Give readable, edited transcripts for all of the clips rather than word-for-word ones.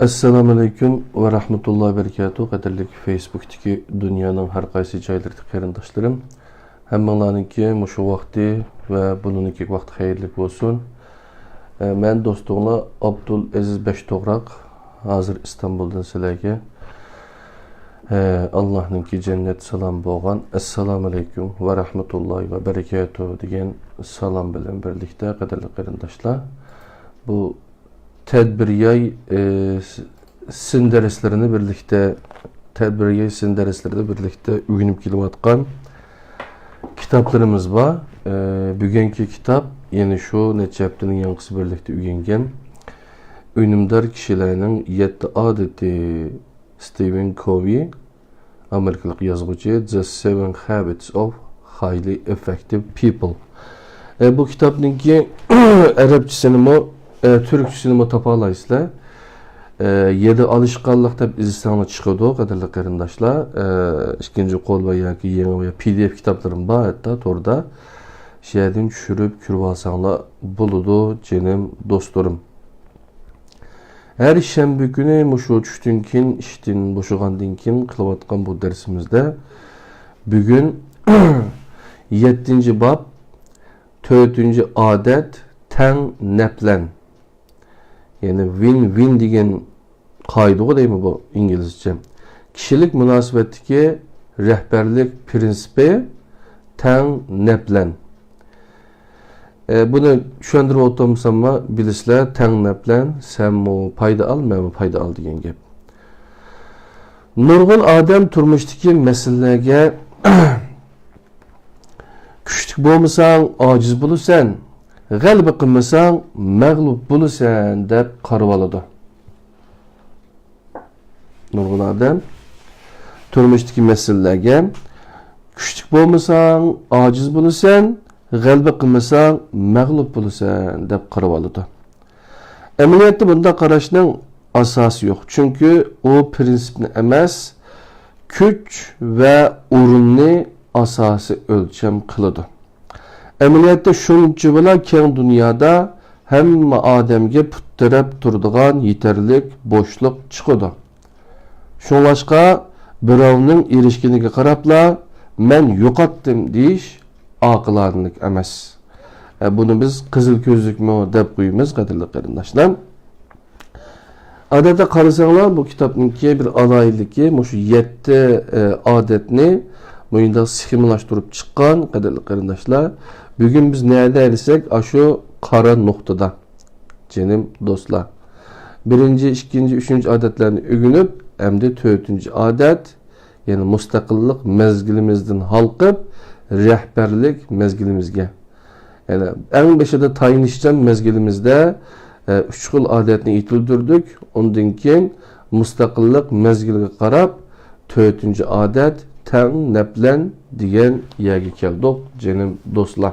Assalamu alaikum ve rahmetullahi ve berekatuhu. Qadirlik Facebook'taki dünyanın her qaysı joylardagi qarindoshlarim. Hammanglarniki mushu vaqti ve bununki vaqt xayrlik bo'lsin. Men do'stinglar Abdul Aziz Beshto'g'roq, hozir Istanbuldan sizlarga Allohninki jannat salom bo'lgan assalomu alaykum va rahmatullohi va barakatuh degan salom bilan birlikda qadirli qarindoshlar, bu tedbiriyay sin derslerini birlikte öğrenip kelayotgan kitaplarımız var. Bugünkü kitap yeni şu neçe haftanın yankısı birlikte öğrengen Ünümdar kişilerinin 7 adeti Stephen Covey, Amerikalı yazgıcı, The 7 Habits of Highly Effective People. Bu kitabın ki Arapçasını mı Türkçesini mi tapalayısla 7 alışkanlık tabi izlistanı çıkıyordu kadarlı qarindoshlar. İkinci kol ve yaki yeni veya PDF kitaplarım var hatta orada şeyden düşürüp kürüp alsanlar buludu cenim dostlarım. Her şembe günü muşu düştünkin iştin boşuğandınkin kılavatkan bu dersimizde bugün 7. bab 4. adet ten neplen. Yani win-win degan qoida değil mi bu İngilizce? Kişilik münasebetdeki rehberlik prinsipi ten neplen. Bunu tushuntirib o'tsammi, bilisizlar, ten neplen, sen mu payda al, men mu payda al degan gap. Nurg'un odam turmushdagi masalalarga kuchli bo'lmasang, ojiz bo'lasan. G'alaba qilmasang mag'lub bo'lasan deb qarab oladi. Nurg'un odam turmushdagi masalalarga kuchli bo'lmasang ojiz bo'lasan, g'alaba qilmasang mag'lub bo'lasan deb qarab oladi. Amaliyotda bunda qarashning asosi yo'q. Chunki o prinsipni emas, kuch va o'rinni asosiy o'lcham qiladi. Amaliyotda shuncha bilan keng dunyoda hamma odamga puttirab turadigan yetarlik bo'shliq chiqadi. Shunlashqa birovning erishganiga qarabla men yo'qotdim deyish oqilanlik emas. Buni biz qizil ko'zlikmi deb qo'yamiz qadrli qarindoshlar. Odatda qarasanglar bu kitobningki bir aloyligi mushu 7 odatni bunda sxemalashtirib chiqqan qadrli qarindoshlar. Bugün biz nerede ersek şu qara noktada cenim dostlar. Birinci, ikinci, üçüncü adetlerini ögünüp hem de 4. adet yani müstakillik mezgilimizden halkıp rehberlik mezgilimizge. Yani en beşede tayinişten mezgilimizde 3 xil adetini itildirdik. Ondan keyin müstakillik mezgiliga qarab 4. adet ten neplen degan yerga keldik cenim dostlar.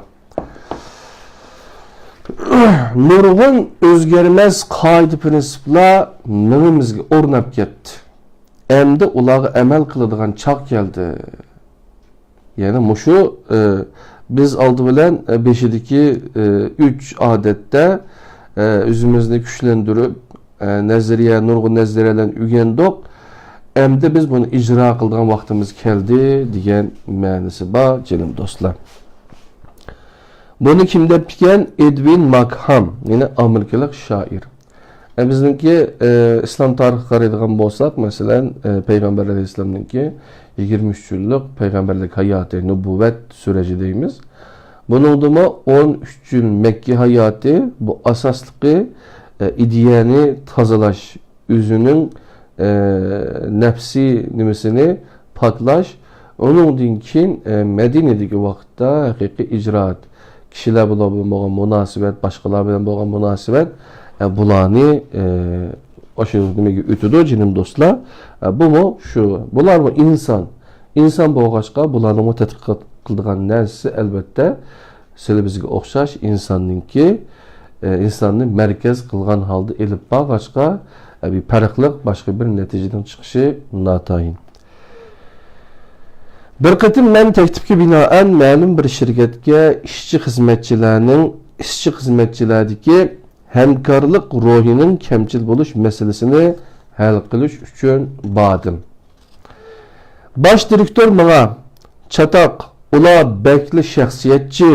Nurg'un o'zgarmas qoida prinsiplar mimimizga o'rnab ketdi. Endi ularga amal qiladigan chaq keldi. Ya'ni mushu biz oldi bilan 5'deki 3 adette o'zimizni kuchlantirib nurg'un nazariyalarni o'rgandik. Endi biz bunu icra qilgan vaqtimiz keldi degan ma'nosi bor cenim dostlar. Bunu kim depken? Edwin Markham, yine Amerikalı şair. Bizimki İslam tarihi qaraydigan bo'lsak, masalan, Peygamber Aleyhisselam'ınki 23 yıllık peygamberlik hayatı, nübüvvet süreci deyimiz. Bunun da 13 yıl Mekke hayatı, bu asaslıkı ideyani tazalaş, üzünün nefsi nimesini patlaş, onun dinkin Medine'deki vakitte hakiki icraat. Kişiler bilan bo'lgan munosabat, boshqalar bilan bo'lgan munosabat bularni o'sha nimaga o'tadi jinim do'stlar. Bu shu, bular inson. Inson bo'lg'achqa bularni tadqiqot qiladigan narsa albatta sizlar bizga o'xshash insonninki insonni markaz qilgan holda elib borg'achqa bir farqliq boshqa bir natijadan chiqishi notayin. Bir qatim men teklifga binoan ma'lum bir shirkatga ishchi xizmatchilardagi hamkorlik ruhining kamchil bo'lish masalasini hal qilish uchun bordim. Baş direktor bana çatak, ular bekli şəxsiyyətçi,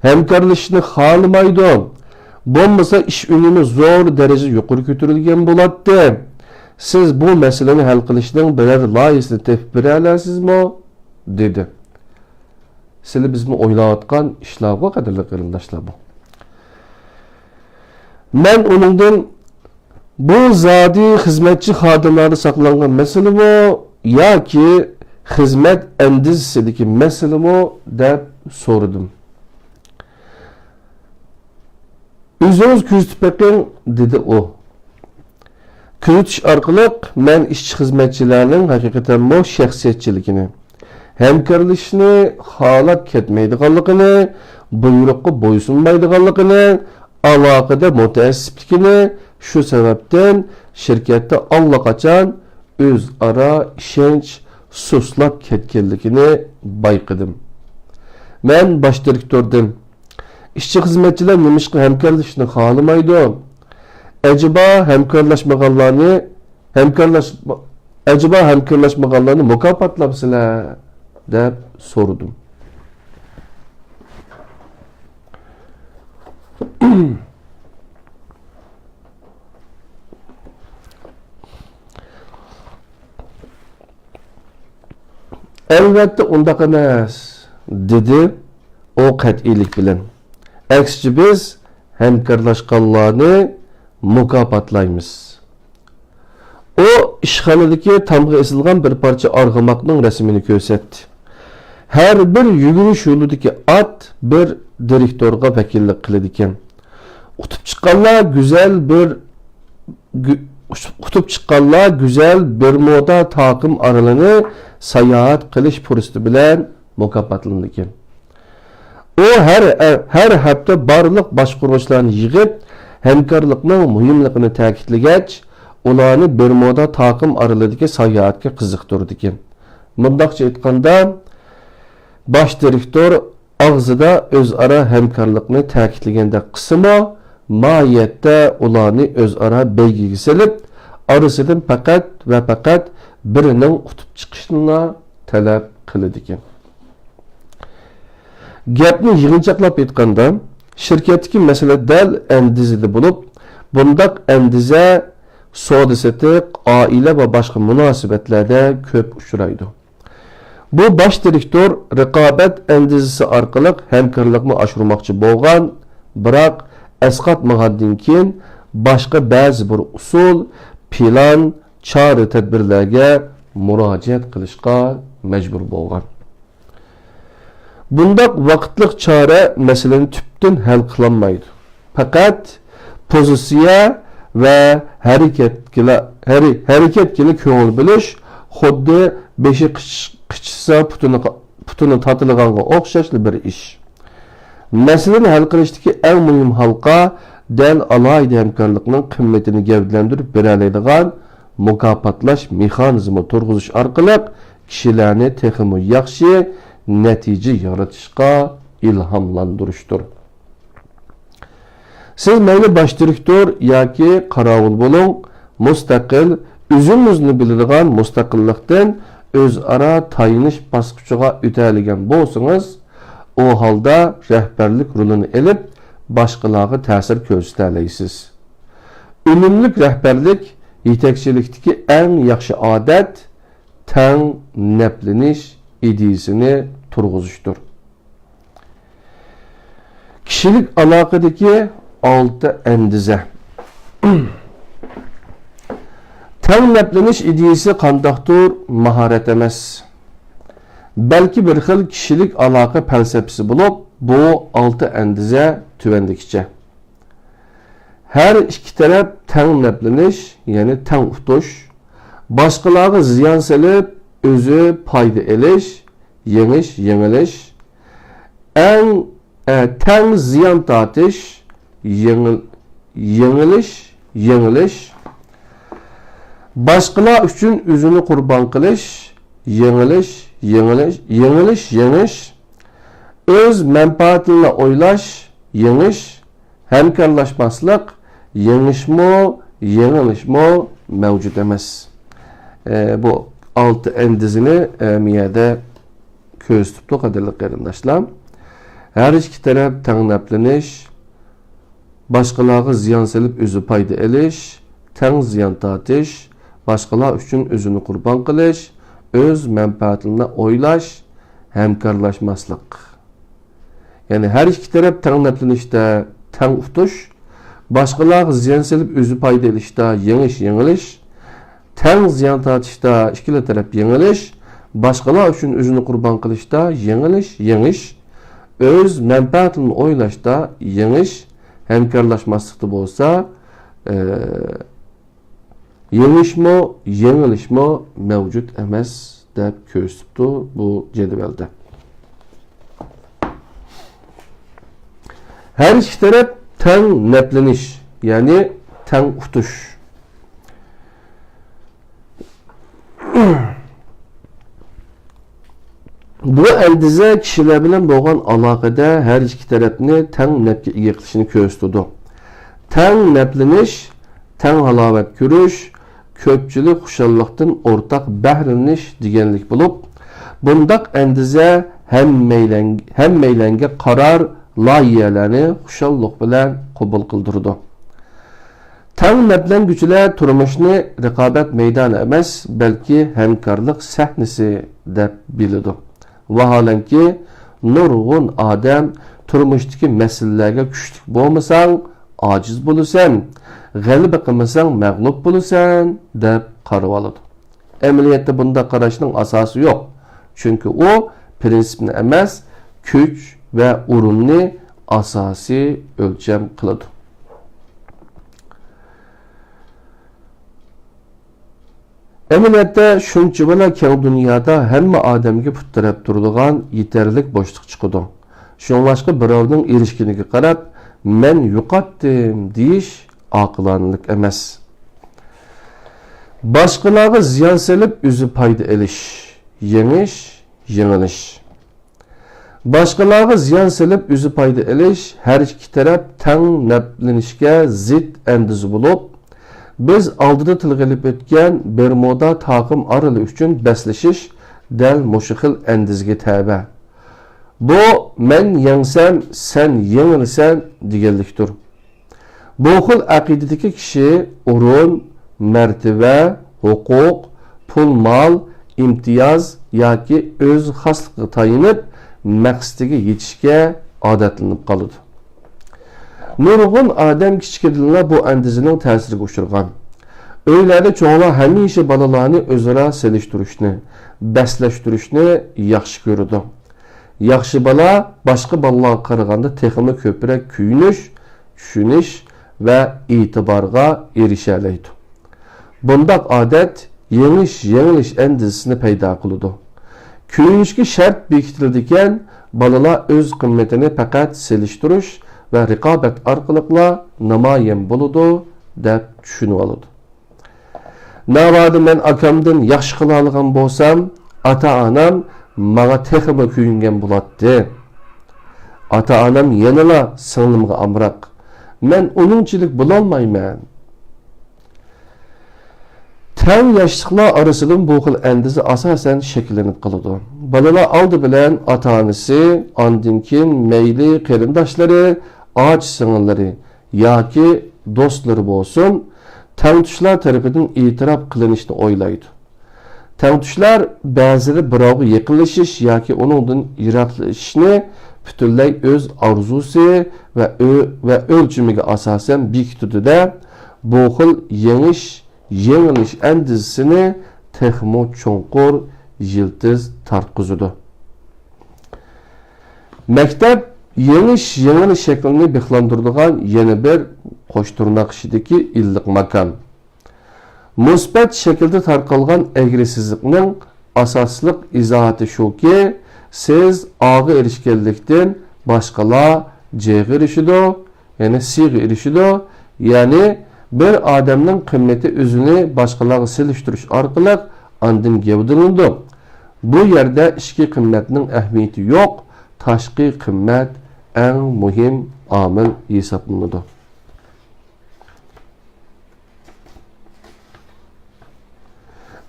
həmkarlaşını xalamaydı. Bo'lmasa iş ünümü zor derece yuqori ko'tarilgan bo'ladi. Siz bu meseleni hal qilishning biror loyihasini tepib bera olasizmi? Dedi. Sizlar bizmi o'ylayotgan ishlarga qadrli qarindoshlar bu. Men uningdan bu zodi xizmatchi xodimlarni saqlangan masalami yoki xizmat andizisidagi masalami deb so'radim. O'zingiz kuzatib beqing, dedi u. Kuzatish orqali men ishchi xizmatchilarning haqiqatan mo shaxsiyatchiligini, hamkorlashishni xohlab ketmaydiganligini, buyruqqa bo'ysunmaydiganligini, aloqada mutaassibligini, shu sababdan shirkatda allaqachon o'zaro ishonch sustlab ketganligini bayqadim. Men bosh direktordim. İşçi xizmatchilar nimishqa hamkorlashishni xolamaydi? Acaba hamkorlashmaganlarni mukofotlabsizlar deb so'radim. Elbette undaq emas, dedi o qat'iylik bilan. Aksice biz hamkorlashganlarni mukofotlaymiz. O ishxonadagi tamg'a esilgan bir parcha arg'amoqning rasmini ko'rsatdi. Har bir yugurish yo'lidagi at bir direktorga vakillik qiladi ekan. Utib chiqqanlar güzel bir moda taqim aralini sayohat qilish fursati bilan mukofotlanadi ekan. O her hafta barliq boshqaruvchilarni yig'ib, hamkorlikning muhimligini ta'kidlagach, ularni Bermuda taqim oralig'idagi sayohatga qiziqtirdi ekan. Mundaqcha aytganda, bosh direktor og'zida o'zaro hamkorlikni ta'kidlaganda qismi mohiyatda ularni o'zaro belgiga solib, orasidan faqat birining qutib chiqishini talab qiladi ekan. Gapni yig'inchoqlab aytganda, shirkatdagi masala dal andizida bo'lib, bundaq andiza savdo-sotiq, oila va boshqa munosabatlarda ko'p uchraydi. Bu bosh direktor raqobat andizasi orqali hamkorlikni oshirmoqchi bo'lgan, biroq asqatmagandan keyin boshqa ba'zi bir usul, plan, chora-tadbirlarga murojaat qilishga majbur bo'lgan. Bundaq vaqtliq chora masalani tüptün hal qilolmaydi. Faqat pozitsiya va harakatga ko'ngil bilish, xuddi beshi qichsa putini tatilganga o'xshashli bir ish. Masalani hal qilishdagi eng muhim halqa dal alohida hamkorlikning qimmatini gavdalantirib bera oladigan mukofotlash mexanizmi turg'izish orqali kishilarni texmi yaxshi natija yaratishga ilhamlandırıştır. Siz mayli bosh direktor yoki qarovul bo'ling, mustaqil, o'zingizni biladigan mustaqillikdan o'zaro tayinish bosqichiga o'tadigan bo'lsangiz, o holda rahbarlik rolini elib, boshqalarga ta'sir ko'rsata olasiz. Unumli rahbarlik yetakchilikdagi eng yaxshi odat tang naplanish ideyasini turg'izishdir. Kishilik aloqadagi 6 andiza. Tanlaplanish ideyasi qandaqdir mahorat emas. Balki bir xil kishilik aloqa falsafasi bo'lib, bu 6 andiza tuvandikicha. Her iki taraf tanlaplanish, ya'ni tang utush, boshqalarga ziyon solib, o'zi foyda elish, yengilish, tang ziyon tortish, yengilish, boshqalar uchun o'zini qurbon qilish, yengish, o'z manfaatini o'ylash, yengish, hamkorlashmaslik, yengilishmo, mevcut emas. Bu altı endizini miyada köz tuttu kadarlık qarindoshlar. Her iki taraf teng naplanish, başqalarga ziyon selib o'zi foyda elish, teng ziyon tortish, başqalar uchun o'zini qurbon qilish, o'z manfaatini o'ylash, hamkorlashmaslik. Yani her iki taraf teng naplanishda teng uftush, başqalarga ziyon selib o'zi foyda elishda yengish, teng ziyon tortishda ikkala taraf yengilish, başqalar uchun o'zini qurbon qilishda yengish, öz menfaatini o'ylashda yengish, hamkorlashmaslikda bo'lsa, yengilishmi mavjud emas deb ko'rsatdi bu jadvalda. Her iki taraf teng naplanish, ya'ni teng uftush. Bu endize kişiler bilen bo'lgan aloqada her iki tarafni teng napga ega qilishini ko'rsatdi. Teng naplanish, teng halovat ko'rish, ko'pchilik xushallikdan o'rtaq bahrlanish deganlik bo'lib, bundaq endize hammaylanga qaror loyihalarni xushallik bilan qabul qildirdi. Teng naplanguvchilar turmushni raqobat maydoni emas, balki hamkorlik sahnasi deb biladi. Vaholanki nurg'un odam turmushdagi masalalarga kuchli bo'lmasang ojiz bo'lasan, g'alaba qilmasang mag'lub bo'lasan deb qarab oladi. Amaliyotda bunda qarashning asosi yo'q. Chunki u prinsipni emas, kuch va o'rinni asosiy o'lcham qiladi. Amaliyotda shuncha bilan keng dunyoda hamma odamga put taraf turadigan yetarlik bo'shliq chiqadi. Shunlashqa birovning erishganiga qarab, men yo'qotdim deyish oqilonlik emas. Boshqalarga ziyon selib o'zi foyda elish, yengilish. Boshqalarga ziyon selib o'zi foyda elish har ikki taraf teng naplanishga zid andiz bo'lib, biz oldida tilga ilib o'tgan Bermuda taqim orali uchun baslashish dal mushxil andizga tabi. Bu men yengsam, sen yengilsan deganlikdir. Bu xil aqidadagi kishi o'rin, martaba, huquq, pul, mol, imtiyoz yoki o'z xosligiga tayinib maqsadiga yetishga odatlanib qoladi. Nurg'un odam kichkinalar bu andizining ta'siriga uchragan. Uylarda cho'nglar hamisha bolalarni o'zaro selishtirishni, baslashtirishni yaxshi ko'radi. Yaxshi bola boshqa bolalarga qaraganda texmi ko'proq kuyinish, tushunish va e'tiborga erisha oladi. Bundaq odat yengilish andizini paydo qiladi. Kuyinishga shart bekitiladigan bolalar o'z qimmatini faqat selishtirish ve rekabat arqılıqla namoyon bo'ladi deb tushunib oladi. Navadi men akamdan yaxshi qila olgan bo'lsam, ota-onam menga texmi kuyingan bo'ladi. Ota-onam yanala singlimga amroq. Men uningchilik bo'lolmayman. Teng yoshliqlar orasidan bu xil andizi asosan shakllanib qoladi. Bolalar oldi bilan ota-onasi, ondan keyin mayli qarindoshlari, och singillari yoki do'stlari bo'lsin, tengtushlar tarafidan e'tirof qilinishni o'ylaydi. Tengtushlar ba'zida birovga yaqinlashish yoki uningdan yiroqlashishni butunlay o'z orzusi va o'lchamiga asosan bekitadi-da, bu xil yengilish andizisini texmo cho'nqur yiltiz tarqizadi. Maktab yengilish shaklini bexlandiradigan yana bir qo'shtirnoq ishidagi illiq makon. Musbat shaklda tarqalgan agresivlikning asosliq izohati shuki, siz og'i erishganlikdan boshqalar C'ga erishidi, ya'ni C'ga erishidi, ya'ni bir odamning qimmati o'zini boshqalarga selishtirish orqali andin gavdalanadi. Bu yerda ichki qimmatning ahamiyati yo'q, tashqi qimmat eng muhim omil hisoblanadi.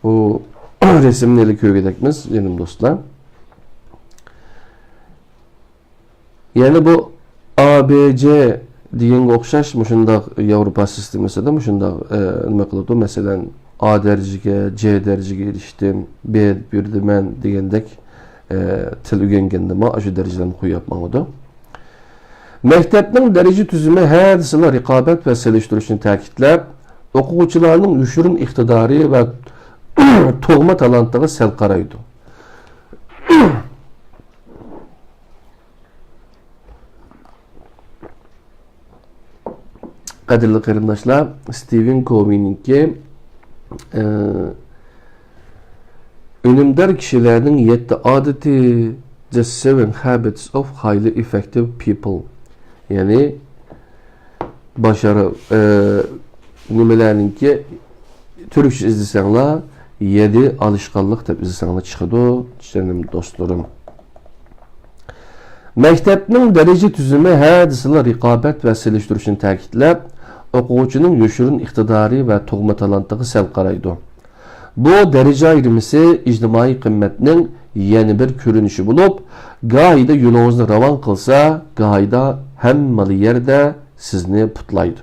Bu resimni ele köydekmiz, yenim dostlar. Yani bu ABC degan o'xshash mushundaq Yevropa sistemida mushundaq nima qiladi? Masalan, A darajaga, C darajaga erishdim, B berdi men degandek til o'rganganda shu darajalarni qo'yib mangdi. Maktabning daraja tuzumi hadislar raqobat va selishtirishni ta'kidlab, o'quvchilarning yoshirin iqtidori va tug'ma talantiga sal qaraydi. Qadrli qarindoshlar, Stephen Covey'ninki önümdar kişilerin 7 adeti, The 7 Habits of Highly Effective People. Yani başarı nimelerinki Türkçe izlesenler 7 alışkanlık da izlesenler çıkıyordu, canım dostlarım. Mektepnin derece tüzümü hadisler raqobat ve seliştirishini ta'kidlab, o'quvchining yoshirin iqtidori va tug'ma talantiga sal qaraydi. Bu daraja ayrimisi ijtimoiy qimmatning yana bir ko'rinishi bo'lib, gohida yo'lingizni ravon qilsa, gohida hamma yerda sizni putlaydi.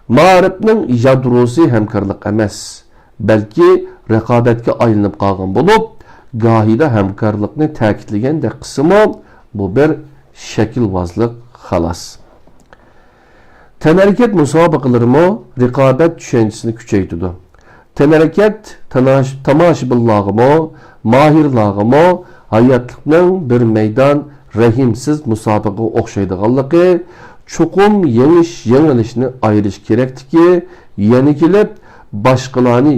Ma'rifning yadrosi hamkorlik emas, balki raqobatga aylanib qolgan bo'lib, gohida hamkorlikni ta'kidlagandek qismi bu bir shakilvozlik xolos. Tenhareket musobaqalarımı raqobat tushanchisini kuchaytirdi. Tenhareket tomoshabinlarga, mohirlarga hayotlikning bir maydon rahimsiz musobaqaga o'xshaydiganligi, chuqum yengilishni ayirish kerakdiki, yana kelib boshqalarni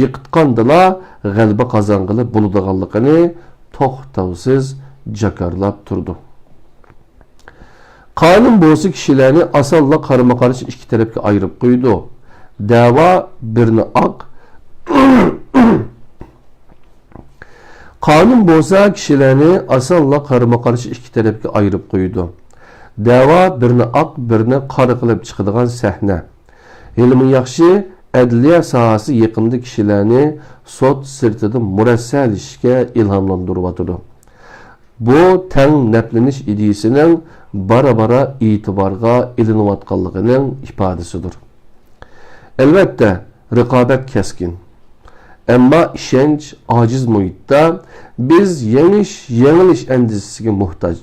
yiqitgandala g'alaba qozong'ili bo'ladiganligini to'xtovsiz jakarlab turdi. Qonun bo'lsa kishilarni asalla qarama-qarshi ikki tarafga ayirib qo'ydi. Da'vo birini oq Qonun bo'lsa kishilarni asalla qarama-qarshi ikki tarafga ayirib qo'ydi. Da'vo birini oq, birini qora qilib chiqadigan sahna. Ilmi yaxshi adliya sohasi yaqinda kishilarni sud sirtida murassal ishga ilhomlantirib Bu teng naplanish ideyasining bara itibarga ilinayotganligining ifodasidir. Albatta, raqobat keskin. Ammo ishonch ojiz muhitda biz yengilish andizisiga muhtoj.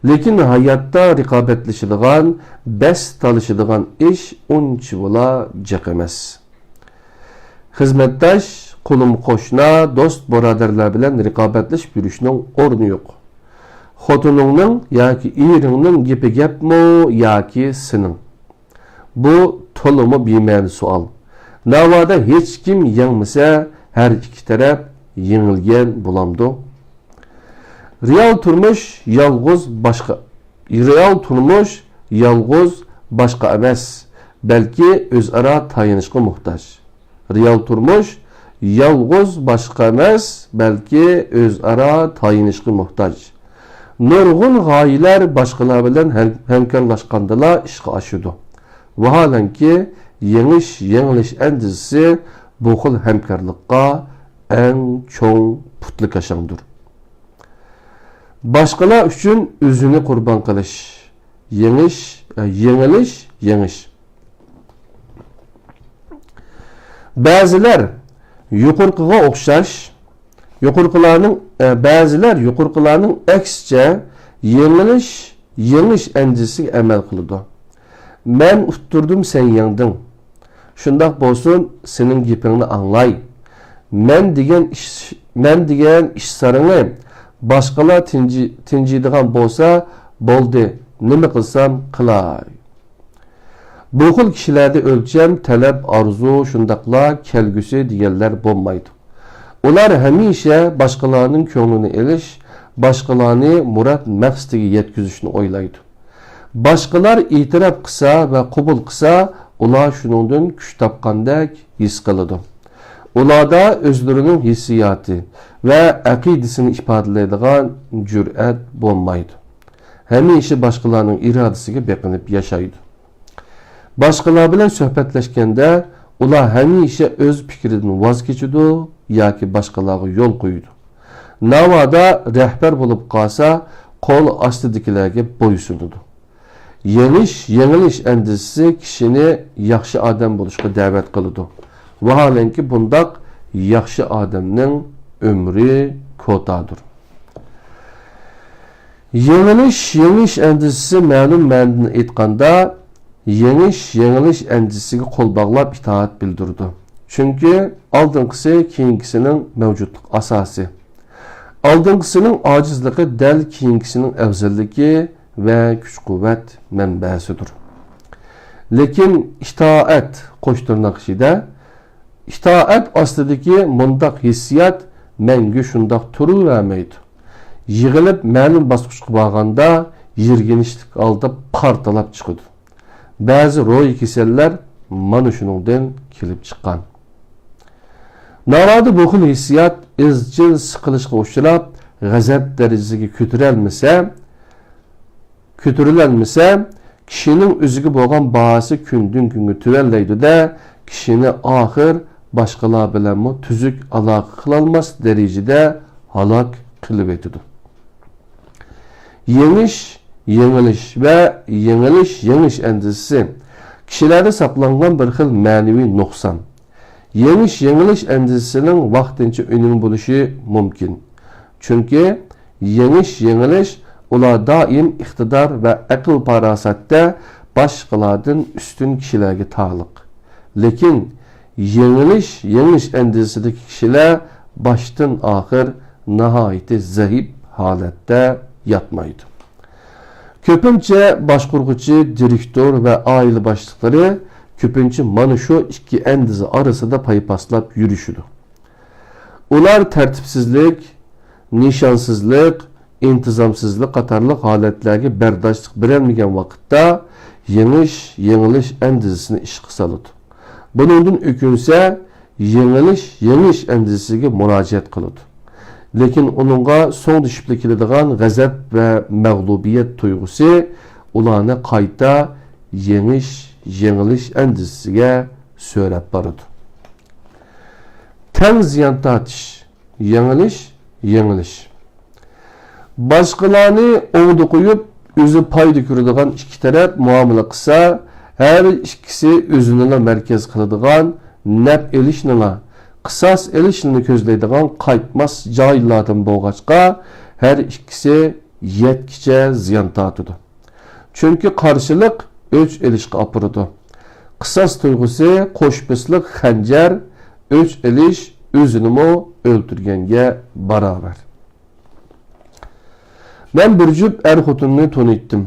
Lekin hayotda raqobatlashadigan, bas talishadigan ish uncha bo'la jiq emas. Xizmatdosh, qo'lim qo'shna, do'st birodarlar bilan raqobatlash yurishning o'rni yo'q. Xotiningning yoki eringning gapi gapmi yoki sening? Bu to'limi bema'ni savol. Navoda hech kim yengmasa, har ikki taraf yengilgan bo'lamdi. Real turmush yolg'iz boshqa emas, balki o'zaro tayinishga muhtoj. Real turmush yolg'iz boshqa emas, balki o'zaro tayinishga muhtoj. Nurg'un g'oyalar boshqalar bilan hamkorlashgandala ishga oshadi. Vaholanki yengilish andizisi bu xil hamkorlikqa eng cho'ng putlik ashangdir. Boshqalar uchun o'zini qurbon qilish, yengish. Ba'zilar yuqorqiga o'xshash, ba'zilar yuqorqilarning aksicha yengish andizisiga amal qiladi. Men uttirdim, sen yengding. Shundoq bo'lsin, sening gapingni anglay. Men degan ishlaringni boshqalar tinjiydigan bo'lsa, bo'ldi. Nima qilsam qilay. Bu xil kishilarda o'lcham, talab, orzu, shundaqla kelgusi deganlar bo'lmaydi. Ular hamisha boshqalarning ko'nglini elish, boshqalarni murad maqsadiga yetkazishni o'ylaydi. Boshqalar e'tirof qilsa va qabul qilsa, ular shuningdan kuch topgandek his qiladi. Ularda o'zlarining hissiyoti va aqidasini ifodalaydigan jur'at bo'lmaydi. Hamisha boshqalarning irodasiga beqinib yashaydi. Boshqalar bilan suhbatlashganda Ular hamisha o'z fikridan voz kechidi yoki boshqalarga yo'l qo'yadi. Navoda rahbar bo'lib qolsa, qo'l ostidagilarga bo'ysunadi. Yengilish andisi kishini yaxshi odam bo'lishga da'vat qiladi. Vaholanki bundaq yaxshi odamning umri ko'tadir. Yengilish andisi ma'lum ma'noda aytganda yengilish andisiga qo'l bog'lab itoat bildirdi. Chunki oldinqisi keyingisining mavjudlik asosi. Oldinqisining ojizligi dal keyingisining afzalligi ve kuch-quvvat manbasidir. Lekin itoat qo'shtirnoq ichida itoat ostidagi mundaq hissiyat mangu shundoq turavermaydi. Yig'ilib ma'lum bosqichga borganda yirginishlik oldi partalab chiqadi. Ba'zi ro'y kasallar mana shuningdan kelib chiqqan. Navoda bu xil hissiyat izchil siqilishga uchrab, g'azab darajasiga ko'tarilanmasa, kishining o'ziga bo'lgan bahası kundan kunga tuvallaydi-da, kishini oxir boshqalar bilan tuzuk aloqa qila olmas darajada halok qilib etadi. Yengilish andisi kishilarda saqlangan bir xil ma'naviy nuqson. Yengilish andisining vaqtincha unum bo'lishi mumkin. Chunki yengilish ular doim iqtidor va aql farosatda boshqalardan ustun kishilarga taalluq. Lekin yengilish andisidagi kishilar boshdan oxir nihoyatda zaif holatda yatmaydi. Ko'pincha boshqurg'uchi, direktor va oila boshliqlari ko'pincha mana shu ikki andiza orasida paypaslab yurishidi. Ular tartibsizlik, nishonsizlik, intizomsizlik qatorli holatlarga bardoshlik berolmagan vaqtda yengilish andizasini ishga soladi. Buningdan o'kinsa yengilish andizasiga murojaat qiladi. Lekin uningga so'ng tushib keladigan g'azab va mag'lubiyat tuyg'usi ularni qayta yengilish andizasiga so'rab boradi. Tang ziyon tortish, yengilish. Boshqalarni o'ngda qo'yib, o'zi foyda ko'radigan ikki taraf muomala qilsa, har ikkisi o'zini markaz qiladigan naf elishni, qisos elishni ko'zlaydigan qaytmas joylardan bo'lg'achqa, har ikkisi yetkicha ziyon tortadi. Chunki qarshilik o'ch elishga olib boradi. Qisos tuyg'usi qo'shbislik xanjar, o'ch elish o'zini o'ltirganga barobar. Ben bir cüp xotinni tanıttım.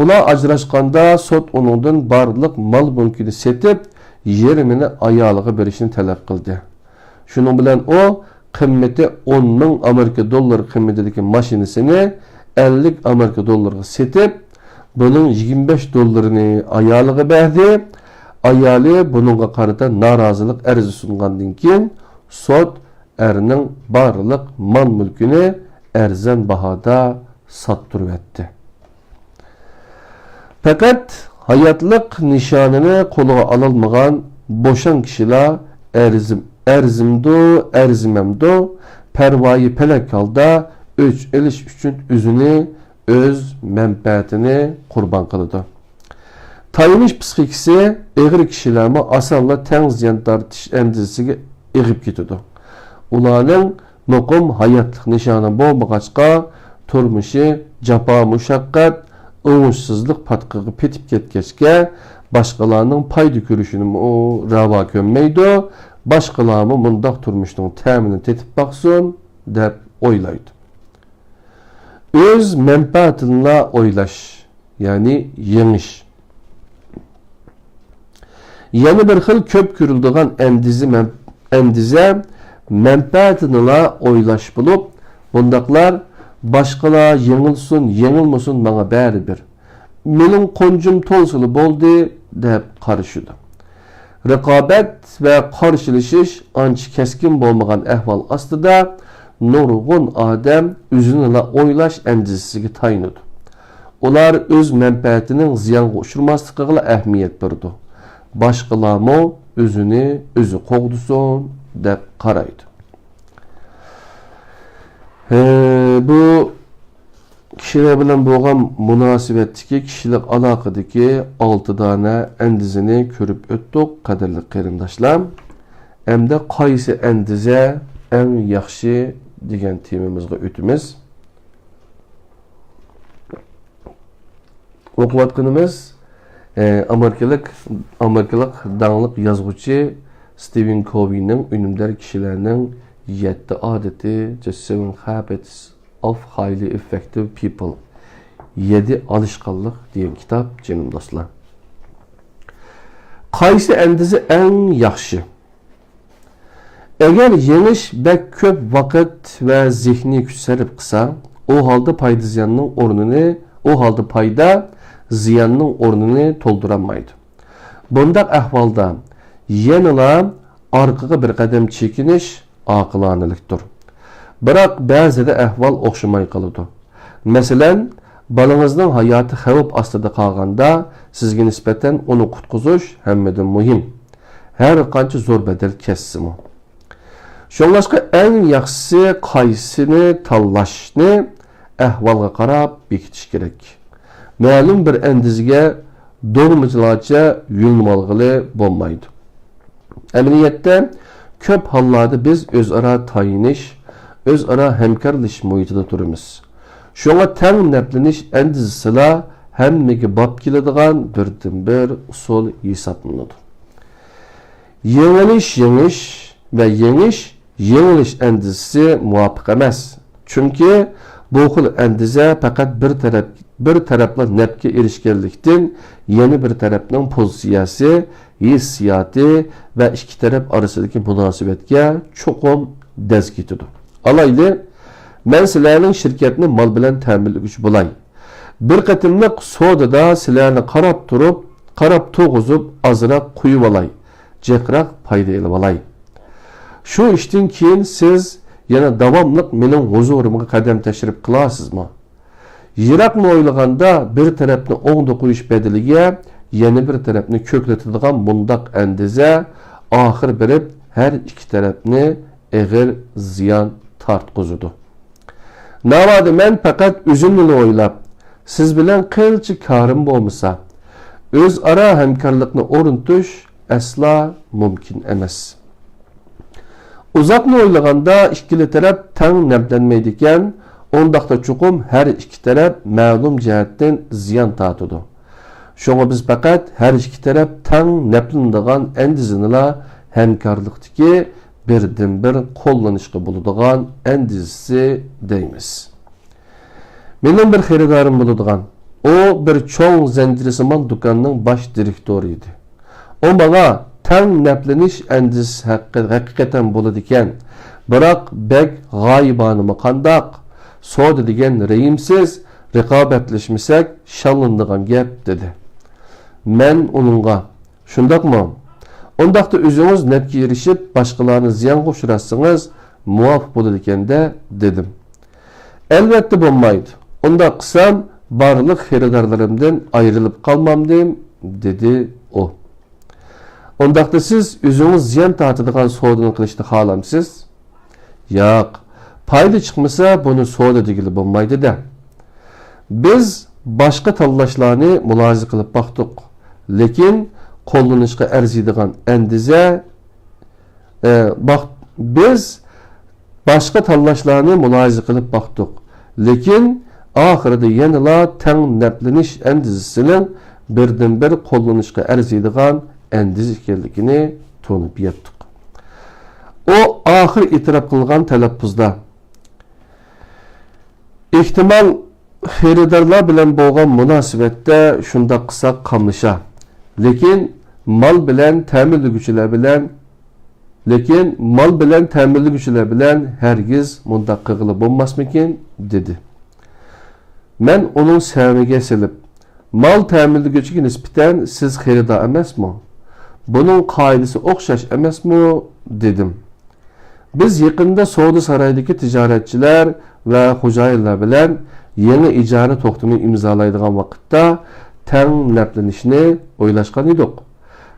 Ular ajrashganda sot onundan barliq mal mülkini setip yerimini ayoliga berishini talab qildi. Şunun bilan o qimmati 10 ming Amerika dollari qimmatidagi mashinasini 50 Amerika dollariga setip bunun 25 dollarini ayoliga berdi. Ayoli bununga qarata norozilik arzi sungandan keyin sot erning barliq mal mülkini arzon bahoda sattırıp etti. Fakat hayatlık nişanını koluğa alınmayan boşan kişiler erzimemdo pervayı pelek halda öç eliş üçün üzünü öz menfaatini kurban kılıdı. Taymış psikisi eğri kişilerime asanla ten ziyan tartış endişesi eğip gidiyordu. Ulanın mukum hayatlık nişanı boğmağaçka turmuşu, capa muşakkat, uğursuzluk patkığı petip ketkeçke başkalarının paydı görüşünü rava kömmeydi, başkalarını mundaq turmuşluğun təmini tetip baksın dep oylaydı. Öz menfaatinle oylaş, yani yeniş. Yeni bir xil köp kürüldüğün endize menfaatinle oylaş bulup, bundaqlar başqalar yengilsin bana bəribir. Menin qoncum tolsulu boldu deb qarışıdı. Rəqabət və qarşılaşış anç keskin bolmağan əhval astıda nurgun adam üzünlə oylaş əndizisiga tayınıdı. Ular öz mənfəətinin ziyanğa uçurmaslıqla əhmiyyət berdi. Başqalarmı özünü özü qoğdusun deb qaraydı. Bu kişiler bilen boğan münasibetdeki kişilik alaqadaki 6 tane endizini körüp öttük qadirli qarindaşlar. Emde qaysı endize en yaxşı degan temamizga o'timiz. O'qiyotganimiz Amerikalik dаңlıq yazğıcı Stephen Covey'nin Ünümdar kişilerinin 7 adeti, just 7 habits of highly effective people. 7 alışkanlık degan kitap canım dostlar. Qaysı endize en yaxşı? Eğer yeniş bek köp vakit ve zihni güç sarf qısa, o halda payda ziyanның ornunu tolduramaydı. Bundaq ahvalda yanıla arqaga bir qadam çekiniş aqılanılıktır. Biroq ba'zida ahval o'xshamay qoladi. Masalan, balangizning hayoti xavf ostida qolganda sizga nisbatan uni qutqizish hammadan muhim. Har qancha zo'r bedel kessimi. Shunlashqa eng yaxshisi qaysini tanlashni ahvolga qarab bekitish kerak. Ma'lum bir endizga dogmachilarcha yo'lmalg'ili bo'lmaydi. Amaliyotda ko'p hollarda biz o'zaro tayinish, o'zaro hamkorlashish muhitida turamiz. Shunga tang naplanish endizisilar hammaga bob keladigan birdan-bir usul hisoblanadi. Yengilish ve yenilish endizisi muvofiq emas. Chunki bu xil endize faqat bir tarafla nepke erişkenlikten yeni bir tarafның pozisiyasi, hissiyatı ve iki taraf arasındaki münasibetke çoğum dez getidi. Alaylı, men sizlarning şirketni mal bilan ta'minlovchi bo'lay. Bir qatimliq sodada sizlarni qarab to'g'izib azroq quyib olay. Jeqroq payda elib olay. Shu ishdan keyin siz yana davomliq mening huzurimga qadam tashrif qilasizmi? Yiroqni o'ylaganda bir tarafni o'ngda qo'yish bedeliga yana bir tarafni ko'klatadigan bundaq andiza oxir berib har ikki tarafni eg'ir ziyon tartqizadi. Navada men faqat o'zimni o'ylab, siz bilan qilchi korim bo'lmasa, o'zaro hamkorlikni o'rnatish asla mumkin emas. Uzoqni o'ylaganda ikkili taraf tang nablanmaydi ekan, ondaqda chuqum her iki taraf ma'lum jihatdan ziyon tortadi. Shunga biz faqat her iki taraf tang naplanadigan endizini hamkorlikdagi birdan-bir qo'llanishga bo'ladigan endizisi deymiz. Mening bir xaridorim bo'ladigan. O bir cho'ng zanjirsimon do'konning bosh direktori edi. O bana tang naplanish endizisi haqiqatan bo'ladi ekan. Biroq bek g'oyibanimi qandaq? Soda degan reyimsiz raqobatlashmasak shallandigan gap dedi. Men uningga shundaqmi? Ondaqda o'zingiz napga erishib, boshqalarni ziyonga uchratsangiz muvofiq bo'ladi ekanda dedim. Albatta bo'lmaydi. Unda qilsam barliq xaridorlarimdan ayrilib qolmamdim dedi o. Ondaqda siz o'zingiz ziyon tortadigan sodani qilishni xohlamsiz? Yo'q. Payda çıkmasa bunu soda degili bo'lmaydi da. Biz başka tanlashlarni mulohaza qilib baqdik. Lekin qo'llanishga arziydigan endize biz başka tanlashlarni mulohaza qilib baqdik. Lekin oxirida yanıla tang naplanish endizisining birdan-bir qo'llanishga arziydigan endiz ekanligini to'nib yetdik. O ahir itiraf qilgan talaffuzda İhtimal xaridorlar bilan bo'lgan munosabatda shunda qilsak qamlisha. Lekin mal bilan ta'minlovchilar bilan hargiz mundaq qilib bo'lmasmikin dedi. Men uning samiga silib, mal ta'minlovchiga nisbatan siz xaridor emasmi? Buning qoidasi o'xshash emasmi dedim. Biz yaqinda Savdo saroyidagi tijoratchilar ve xo'jayinlar bilan yeni ijara to'xtamini imzolaydigan vaqtda tang naplanishni o'ylashgan edik.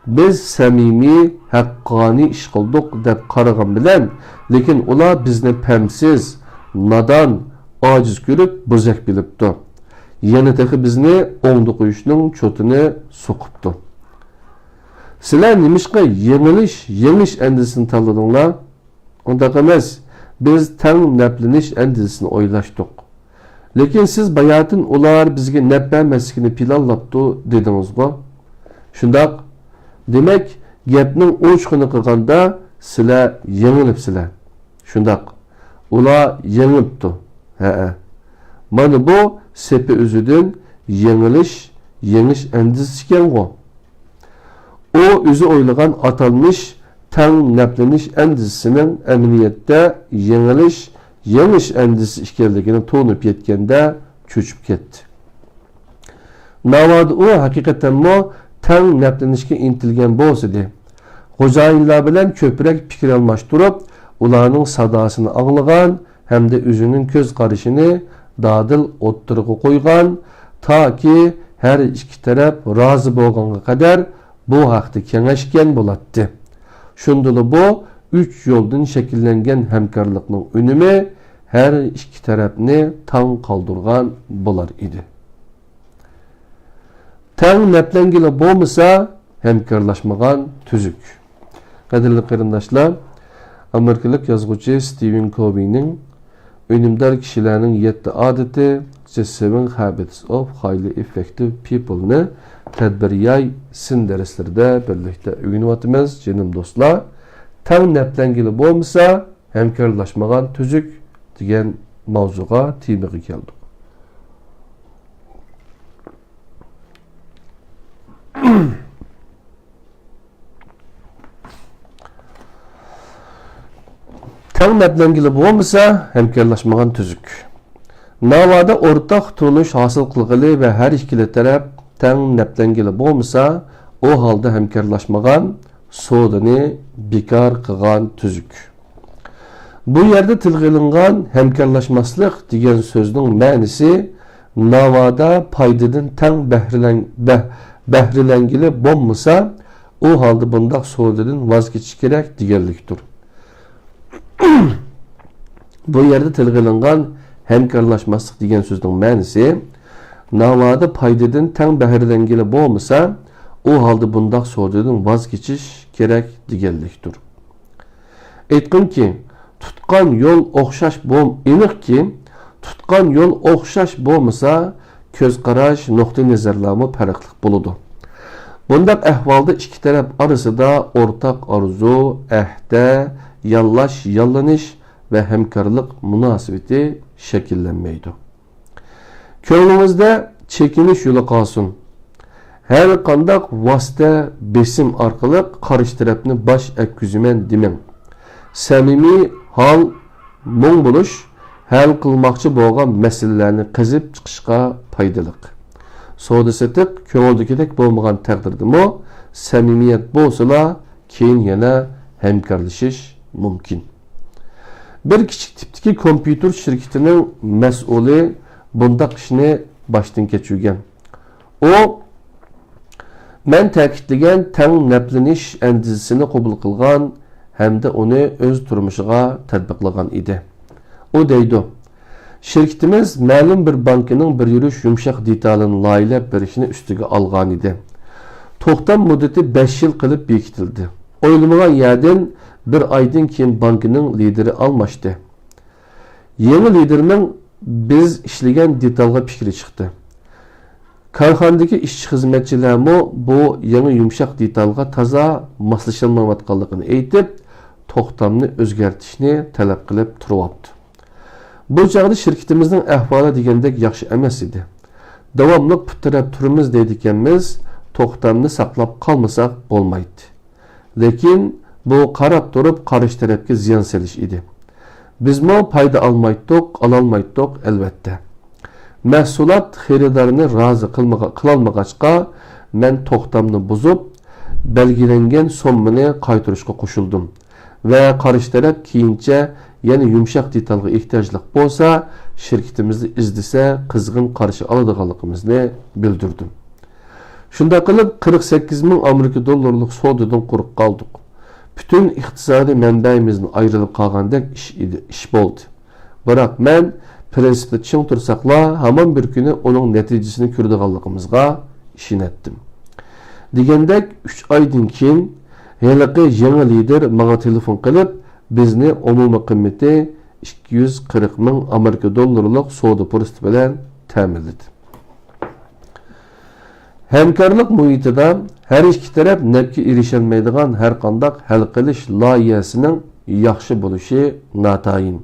biz samimiy haqqoniy ish qildik deb qaragan bilan, lekin ular bizni pamsiz, nadon, ojiz ko'rib bo'zak bilibdi. Yana tahi bizni o'ngdi qo'yishning cho'tini so'qibdi. Sizlar nimishqa yengish andisini tanladinglar? Undaq emas. Biz tang naplanish andisini o'ylashdik. Lekin siz bayatın ular bizga naf bermasligini planlabdi dedingizmi? Shundaq. Demak, gapning o'chqini qilganda sizlar yengilibsizlar. Shundaq. Ular yengibdi. Mana bu sepi o'zidan yengish andisi ekan-ku. O o'zi o'ylagan atalmış tang naplanish andisining amaliyotda yengish andisi ekanligini to'nib yetganda cho'chib ketdi. Navoda u haqiqatanmi tang naplanishga intilgan bo'lsa-da, xo'jayinlar bilan ko'proq fikr almashtirib, ularning sadosini anglagan hamda o'zining ko'z qarashini dadil o'ttirg'i qo'ygan, toki har ikki taraf rozi bo'lgunga qadar bu haqda kengashgan bo'ladi. Shundala bu 3 yo'ldan shakllangan hamkorlikning unumi her ikki tarafni tang qoldirgan bo'lar edi. Tang naplangila bo'lmasa hamkorlashmagan tuzuk. Qadrli qarindoshlar, Amerikalik yozuvchi Stephen Covey'ning Önümdar kişilerin 7 adeti, 7 habits of highly effective people'ni tadbiriyay sin derslerde birlikte öğreniyatımız canım dostlar. Tang naplangili bo'lmasa hamkorlashmagan tuzuk degan mavzuga temiga keldik. Tang naplangili bo'lmasa hamkorlashmagan tuzuk. Navoda o'rtaq turmush hosil qilg'ili va har ikkala taraf tang naplangili bo'lmasa, o holda hamkorlashmagan sodini bekor qilgan tuzuk. Bu yerda tilga ilingan hamkorlashmaslik degan so'zning ma'nosi navoda foydadan tang bahrilangili bo'lmasa, o holda bundaq so'didan voz kechish kerak deganlikdir. Bu yerda tilga ilingan hamkorlashmaslik degan so'zning ma'nosi navoda foydadan tang bahrilangili bo'lmasa, o halde bundaq so'didan voz kechish kerak deganlikdir. Aytqinki, tutgan yo'l o'xshash aniqki, tutgan yo'l o'xshash bo'lmasa, ko'z qarash, nuqtai nazarlarmi farqli bo'ladi. Bundaq ahvolda ikki taraf orasida o'rtaq orzu, ahda, yallanish va hamkorlik munosabati shakllanmaydi. Ko'nglimizda chekinish yo'li qolsin. Her qandaq vosita besim orqali qarshi tarafni bosh akkuzman demang. Samimiy hal mung bo'lish hal qilmoqchi bo'lgan masalalarni qizib chiqishga foydali. Savdo setiq ko'ngildagidek bo'lmagan taqdirdami samimiyat bo'lsa, keyin yana hamkorlashish mumkin. Bir kichik tipdagi kompyuter shirkatining mas'uli bundaq ishni boshdan kechirgan. O men ta'kidlagan tang naplanish andisini qabul qilgan hamda uni o'z turmushiga tatbiqlagan edi. O deydi: "Shirkatimiz ma'lum bir bankining bir yurish yumshoq detalini loyilab berishni ustiga olgan edi. To'xtam muddati 5 yil qilib bekitildi. O'ylamagan yerdan bir oydan keyin bankining lideri almashdi. Yangi liderning biz ishlagan detalga fikri chiqdi. Karxandagi ishchi xizmatchilarmi bu yangi yumshoq detalga toza moslashilmayotganligini aytib, to'xtamni o'zgartirishni talab qilib turyapti. Bu chog'da shirkatimizning ahvoli degandek yaxshi emas edi. Davomli putirab turimiz deydiganmiz, to'xtamni saqlab qolmasak bo'lmaydi. Lekin bu qarab turib qarshi tarafga ziyon selish edi. Bizmi foyda ololmaydik albatta. Mahsulot xaridorni rozi qilolmag'achqa men to'xtamni buzib, belgilangan sommani qaytarishga qo'shildim va qarshi taraf keyincha yana yumshoq detalga ehtiyojli bo'lsa, shirkatimizni izdisa qizg'in qarshi oladiganligimizni bildirdim. Shunda qilib 48 ming Amerika dollarlık sodadan quruq qaldık. Bütün iqtisadi mənbəyimizin ayrılıb qalğandek iş boldu. Biroq men prinsipni ching tursaqla hamon bir kuni onun neticesini ko'rdiganligimizga ishonatdim. Degandek 3 oydan keyin haliqi yangi lider menga telefon qilib, bizni umumiy qiymati 240 ming Amerika dollarlık soda purisi bilan ta'minladi. Hamkorlik muhitida her ikki taraf nafga erisholmaydigan har qanday hal qilish loyihasining yaxshi bo'lishi natayin.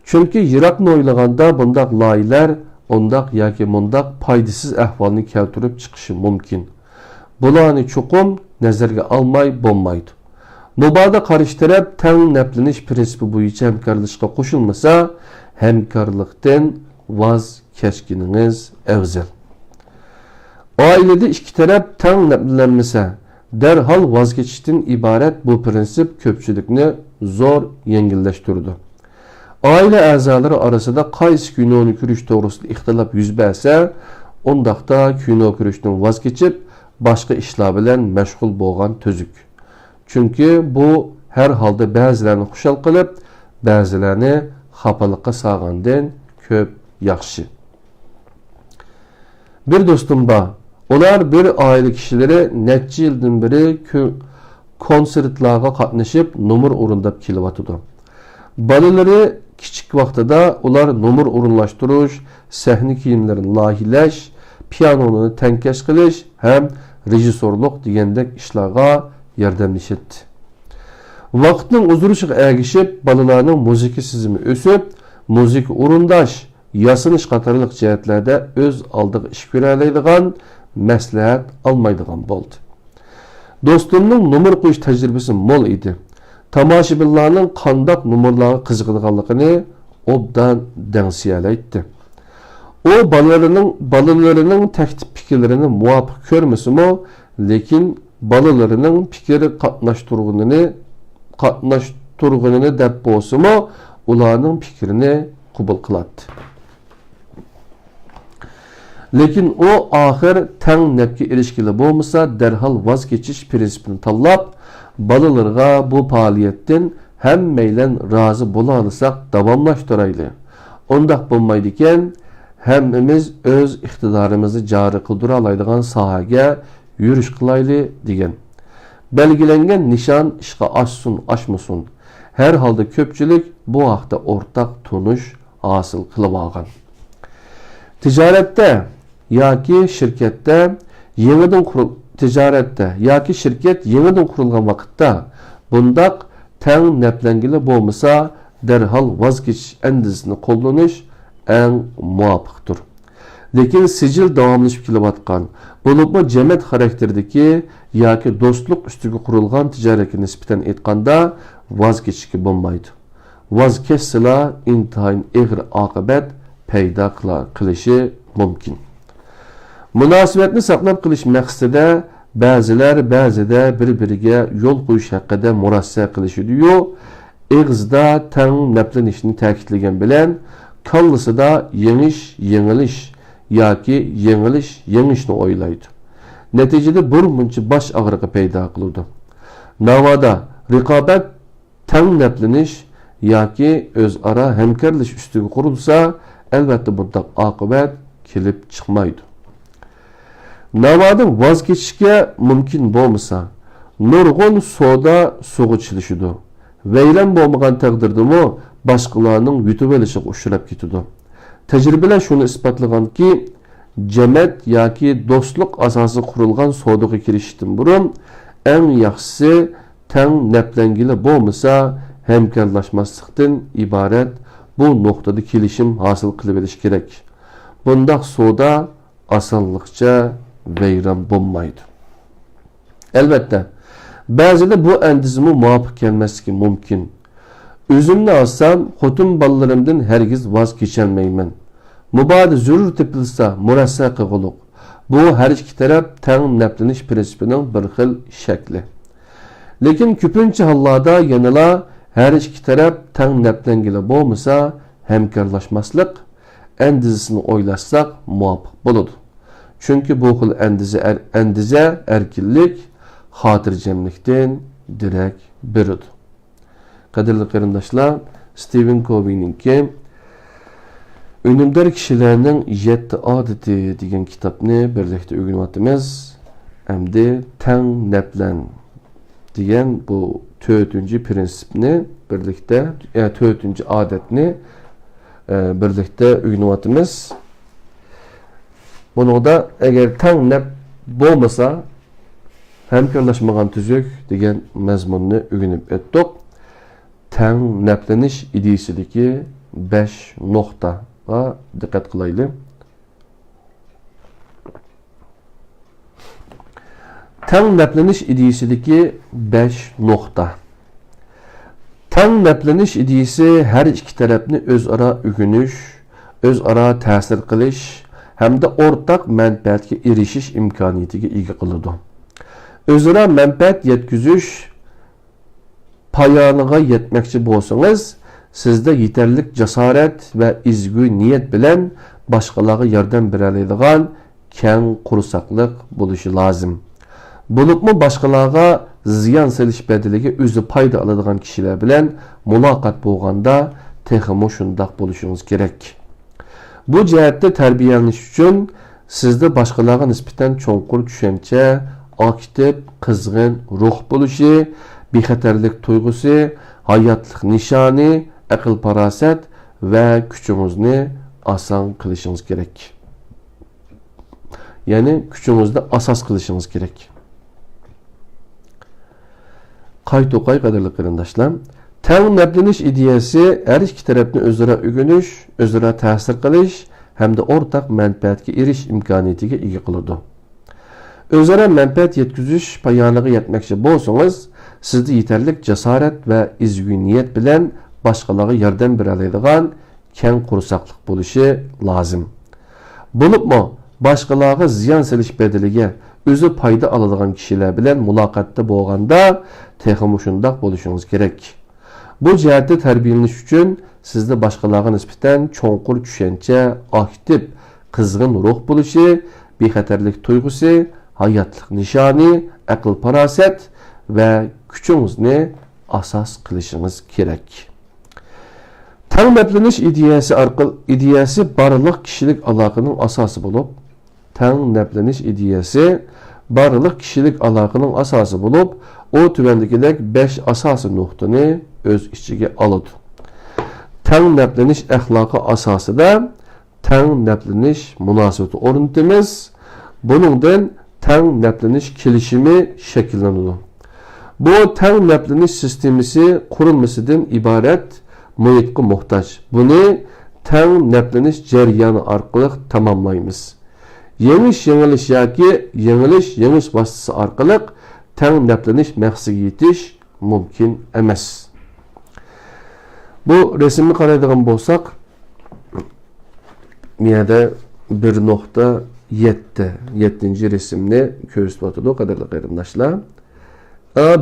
Chunki yiroqni o'ylaganda bundaq loyihalar undaq yoki mundaq foydasiz ahvolni keltirib chiqishi mumkin. Bularni chuqum nazarga olmay bo'lmaydi. Mubodo qarshi taraf tang naflanish prinsipi bo'yicha hamkorlikka qo'shilmasa, hamkorlikdan voz kechganingiz afzal. Ailede iki taraf tang naflanmasa, derhal voz kechishdan iborat bu prinsip ko'pchilikni zo'r yengillashtirdi. Aile a'zolari orasida qaysi kinoni ko'rish to'g'risida ixtilof yuz bersa, undaqda kino ko'rishdan voz kechib, boshqa ishlar bilan mashg'ul bo'lgan tuzuk. Chunki bu har holda ba'zilarni xushal qilib, ba'zilarni xafalikqa solgandan ko'p yaxshi. Bir do'stim bor. Ular bir aile kişileri neçə yıldan beri konsertlarga qatnaşıp numur orundab kelyapti. Balaları kichik vaqtida ular numur orunlaştırış, sahne kiyimlerini lahilash, pianoni tankash qilish ham rejissorlik degandek ishlarga yordamlashadi. Vaqtning uzurishiga ergishib, balalarning musiqa sizimi o'sib, musiqa orundash, yasinish qatorliq jihatlarda o'z oldiga ish ko'ra oladigan məsləhət almaydigan bo'ldi. Do'stimning numur qo'yish tajribasi mo'l edi. Tomoshabinlarning qandoq numurlarga qiziqadiganligini obdan dangsiyalaydi. O balalarining taklif fikrlarini muvofiq ko'rmasimi, lekin balalarining fikri qatnashturgunini deb bo'lsa-mu, ularning fikrini qabul qiladi. Lekin o ahir tang nafga erishgili bo'lmasa, derhal voz kechish prinsipini tanlab, balalarga bu faoliyatdan hammanglar rozi bo'la olsak davomlashtiraylik. Undaq bo'lmaydi ekan, hammamiz o'z iqtidorimizni joriy qildira oladigan sohaga yurish qilaylik degan. Belgilangan nishon ishga oshsin, oshmasin. Har holda ko'pchilik bu haqda o'rtaq tunish hosil qilib olgan. Tijoratda yoki shirkatda shirkat yangidan qurilgan vaqtda bundaq tang naflangili bo'lmasa, derhal voz kechish andizini qo'llanish eng muvofiqdir. Lekin sijil davomlashib kelayotgan, bo'libmi jamiyat xarakteridagi yoki do'stlik ustiga qurilgan tijoratga nisbatan aytganda voz kechishga bo'lmaydi. Voz kechsalar intayin og'ir oqibat paydo qilishi mumkin. Munosabatni saqlab qilish maqsadida ba'zida bir-biriga yo'l qo'yish haqida murassa qilishdi-yu, eg'izda tang naflanishni ta'kidlagan bilan kallasida yengilish yoki yengishni o'ylaydi. Natijada bir muncha bosh og'rig'i paydo qiladi. Navoda raqobat tang naflanish yoki o'zaro hamkorlash ustiga qurilsa, albatta bunday oqibat kelib chiqmaydi. Navoda voz kechishga mumkin bo'lmasa, nurg'un soda suvga chilishidi. Vayron bo'lmagan taqdirdami boshqalarning yutib olishiga uchrab ketadi. Tajribalar shuni isbotlaganki, jamiyat yoki do'stlik asosi qurilgan sodaga kirishdan burun eng yaxshisi tang naflangili bo'lmasa, hamkorlashmaslikdan iborat bu nuqtada kelishim hosil qilib olish kerak. Bundaq soda osonlikcha vayron bo'lmaydi. Albatta, ba'zida bu andizmi muvofiq kelmasligi mumkin. O'zimni olsam, xotin bolalarimdan hargiz voz kecholmayman. Mubodo zarur tepilsa murassa qilgulik. Bu har ikki taraf tang naflanish prinsipining bir xil shakli. Lekin ko'pincha hollarda yanala har ikki taraf tang naflangili bo'lmasa, hamkorlashmaslik andizini o'ylashsak muvofiq bo'ladi. Çünkü bu xil endize erkinlik xotirjamlikdan direk biridir. Qadirli qarindoshlar, Stephen Covey'ninki Önümdar kişilerinin 7 adeti degan kitapni birlikte o'rganyapmiz. Endi tang naplan degan bu 4-cü prinsipni birlikte, yani 4-cü adetni birlikte o'rganyapmiz. Buningda agar tang nap bo'lmasa, hamkorlashmagan tuzuk degan mazmunni o'rganib o'tdik. Tang naplanish ideyasidagi 5 noktaga dikkat kılaylı. Tang naplanish ideyasidagi 5 nokta. Tang naplanish ideyasi her iki tarafni o'zaro o'rganish, o'zaro ta'sir qilish hamda o'rtaq manfaatga erishish imkoniyatiga ega qiladi. O'zaro manfaat yetkazish payoniga yetmoqchi bo'lsangiz, sizde yeterlik cesaret ve izgü niyet bilen başkalarına yardım bereleydigan keng qursaqliq bo'lishi lazım. Bulup mu başkalarına ziyan selish bedeliga özü payda aladigan kişiler bilen muloqot bo'lganda texmo shundoq bo'lishingiz kerak. Bu jihatda tarbiyalanish uchun sizde başkalarına nisbatan cho'nqur tushuncha, aktiv, qizg'in ruh bo'lishi, bexatarlik tuyg'usi, hayotlik nishoni, akıl paraset ve küçüğünüzü asan kılışınız gerek. Yani küçüğünüzde asas kılışınız gerek. Qaytoqay qadirli qarindoshlar, tang naplanish ideyasi her iki tarafni o'zaro o'rganish, o'zaro ta'sir qilish hamda o'rtaq manfaatga erish imkoniyatiga ega qiladi. O'zaro manfaat yetkazish payoniga yetmoqchi bo'lsangiz, sizda yetarlik jasorat va izgu niyat bilan başkalarına yardım bereleydigan keng qursaqliq bo'lishi lazım. Bulupmu başkalarına ziyan selish bedeliga özü payda aladigan kişiler bilen muloqotda bo'lganda texmo shundoq bo'lishingiz kerak. Bu jihatda tarbiyalanish uchun sizda başkalarına nisbatan cho'nqur tushuncha, aktiv, qizg'in ruh bo'lishi, bexatarlik tuyg'usi, hayotlik nishoni, aql paraset ve kuchingizni asas qilishingiz kerak. Tang naplanish ideyasi barliq kishilik aloqaning asosi bo'lib, tang naplanish ideyasi barliq kishilik aloqaning asosi bo'lib, o tuvandagidek 5 asosiy nuqtani o'z ichiga oladi. Tang naplanish axloqi asosida tang naplanish munosabati o'rnatamiz. Buningdan tang naplanish kelishimi shakllanadi. Bu tang naplanish sistemasi qurilmasidan iborat muhitga muhtaç. Bunu tang naplanish jarayoni orqali tamomlaymiz. Yengilish yoki yengilish vositasi orqali tang naplanish maqsadiga yetish mumkin emas. Bu resimni qaraydigan bo'lsak, miyada 1.7 resimni ko'rsatib o'tadi, qadrli qarindoshlar.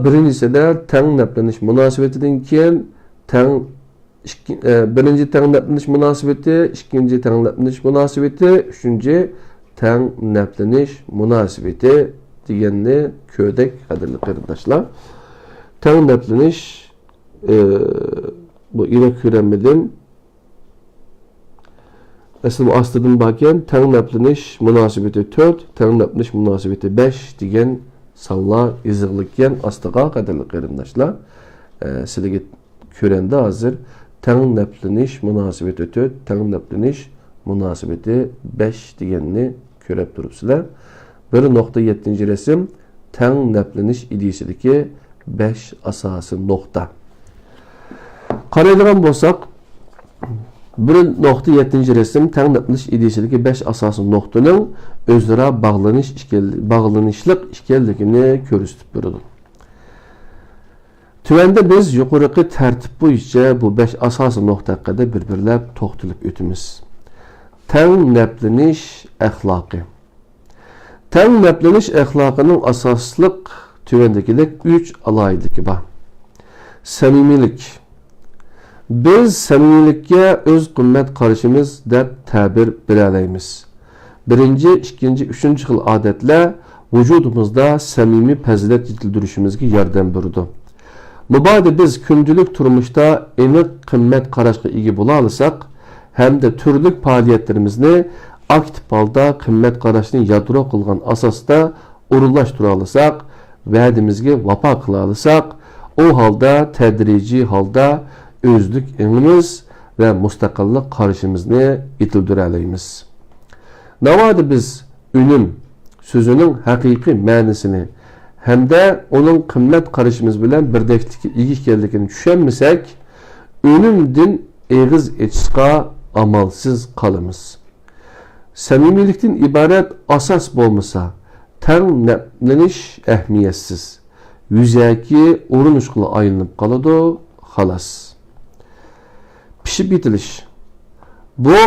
Birinchisi tang naplanish munosabatidan keyin birinci tang naplanish munosabati, ikkinchi tang naplanish munosabati, uchinchi tang naplanish munosabati deganni ko'rdik, qadrli qarindoshlar. Tang naplanish bu ila ko'ramidan asl ostidan bakın tang naplanish munosabati 4, tang naplanish munosabati 5 degan sonlar yozilgan ostiga, qadrli qarindoshlar. Sizlarga ko'randa hozir tang naplanish munosabati 4, tang naplanish munosabati 5 deganni ko'rib turibsizlar. 1.7 resim tang naplanish ideyasidagi 5 asosiy nuqta. Qaraydigan bo'lsak, 1.7 resim tang naplanish ideyasidagi 5 asosiy nuqtaning o'zaro bog'lanishliq ekanligini ko'rsatib beradi. Tuvanda biz yuqorqi tartib bo'yicha bu 5 asosiy nuqta haqida bir-birlab to'xtalib o'tamiz. Tang naplanish axloqi. Tang naplanish axloqining asosliq tuvandagidek 3 alohidaligi bor. Samimiylik. Biz samimiylikka o'z qimmat qarashimiz deb ta'bir bera olamiz. birinci, ikinci, üçüncü xil adetler vücudumuzda samimiy fazilat yetildirishimizga yordam berdi. Mubadi biz kündülük turmuşda aniq qimmat qarashga ega bo'la olsak, hamda turli faoliyatlarimizni aktiv holda qimmat qarashni yadro qilgan asosda o'rinlashtirib olsak, va'dimizga vafo qila olsak, o holda tadrijiy holda o'zlik ingimiz va mustaqillik qarashimizni yetildira olamiz. Navoda biz unum so'zining haqiqiy ma'nosini hamda onun qimmat qarashimiz bilan birdeklikka ega ekanligini tushunmasak, o'limdan eg'iz etishga amalsiz qolamiz. Samimiylikdan iborat asos bo'lmasa, tanlanish ahamiyatsiz. Yuzaki urinishga aylanib qoladi, xolos. Pishib yetilish. Bu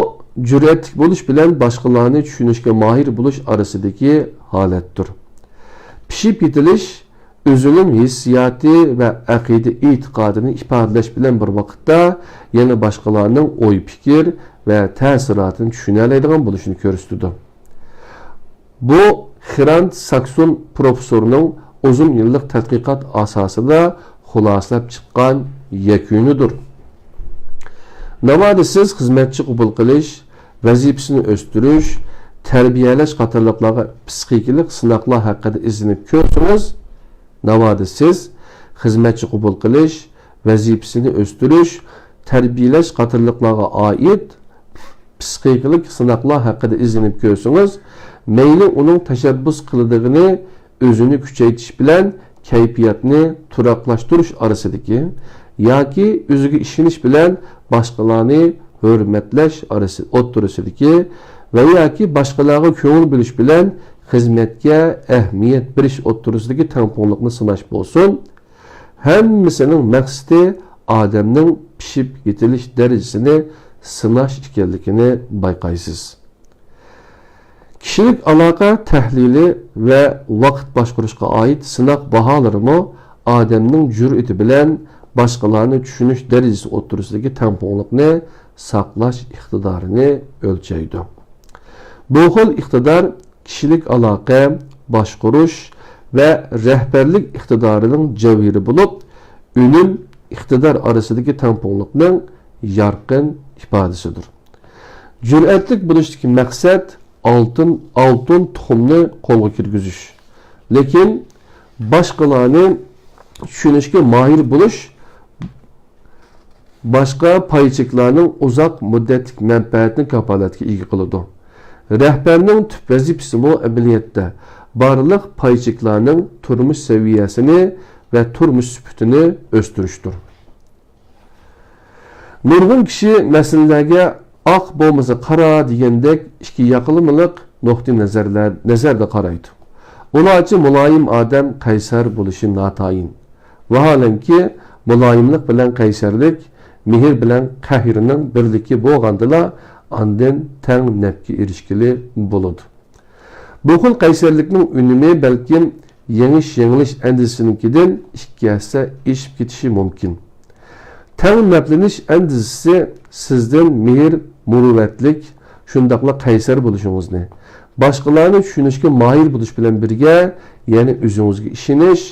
cüretlik bo'lish bilan boshqalarni tushunishga mahir bo'lish orasidagi holatdir. Pishib yetilish o'zining hissiyoti va aqida e'tiqodini ifodalash bilan bir vaqtda yana boshqalarning o'y fikr va ta'sirotini tushuna oladigan bo'lishini ko'rsatdi. Bu Hrant Sakson professorining uzun yillik tadqiqot asosida xulosalab chiqqan yakunidir. Navoda siz xizmatchi qabul qilish, vazifasini o'stirish, tarbiyalash qatorliqlarga psixikalik sinoqlar haqida izlanib ko'rsangiz, navoda siz xizmatchi qabul qilish, vazifasini o'stirish, tarbiyalash qatorliqlarga oid psixikalik sinoqlar haqida izlanib ko'rsangiz, mayli uning tashabbus qiladiğini o'zini kuchaytirish bilan kayfiyatni turaqlashtirish orasidagi yoki o'ziga ishonish bilan boshqalarni hurmatlash o'ttirisidagi va yoki boshqalarga ko'ngil bilish bilan xizmatga ahamiyat berish o'ttirisidagi tangpungliqni sinash bo'lsin, hammasining maqsadi odamning pishib yetilish darajasini sinash ekanligini bayqaysiz. Kishilik aloqa tahlili va vaqt boshqarishga oid sinoq baholarimi odamning jur'ati bilan boshqalarni tushunish darajasi o'ttirisidagi tangpungliqni saqlash iqtidorini o'lchaydi. Bu xil iqtidor kishilik aloqa, boshqarish va rahbarlik iqtidorining javhiri bo'lib, unum iqtidor orasidagi tangpungliqning yorqin ifodasidir. Jur'atlik bo'lishdagi maqsad altın tuxumni qo'lga kirgizish. Lekin boshqalarni tushunishga mahir bo'lish boshqa paychiqlarning uzoq muddatlik manfaatini kafolatga ega qiladi. Rahbarning tub vazifasi bu amaliyotda barliq paychiqlarning turmush saviyasini va turmush sifatini o'stirishdir. Nurg'un kishi masalalarga oq bo'lmasa qara degandek ikki yoqilmiliq nuqtai nazarda qaraydi. Ular uchun muloyim odam qaysar bo'lishi notayin. Vaholanki muloyimlik bilan qaysarlik, mehr bilan qahrning birligi bo'lgandila ondan tang nafga erishgili bo'ladi. Bu xil qaysarlikning unumi balkim yanglish andisinikidan ikki hassa eshib ketishi mumkin. Tang naflanish andisi sizdan mehr, muruvvatlik, shundaqla qaysar bo'lishingizni, boshqalarni tushunishga mahir bo'lish bilan birga, ya'ni o'zingizga ishonish,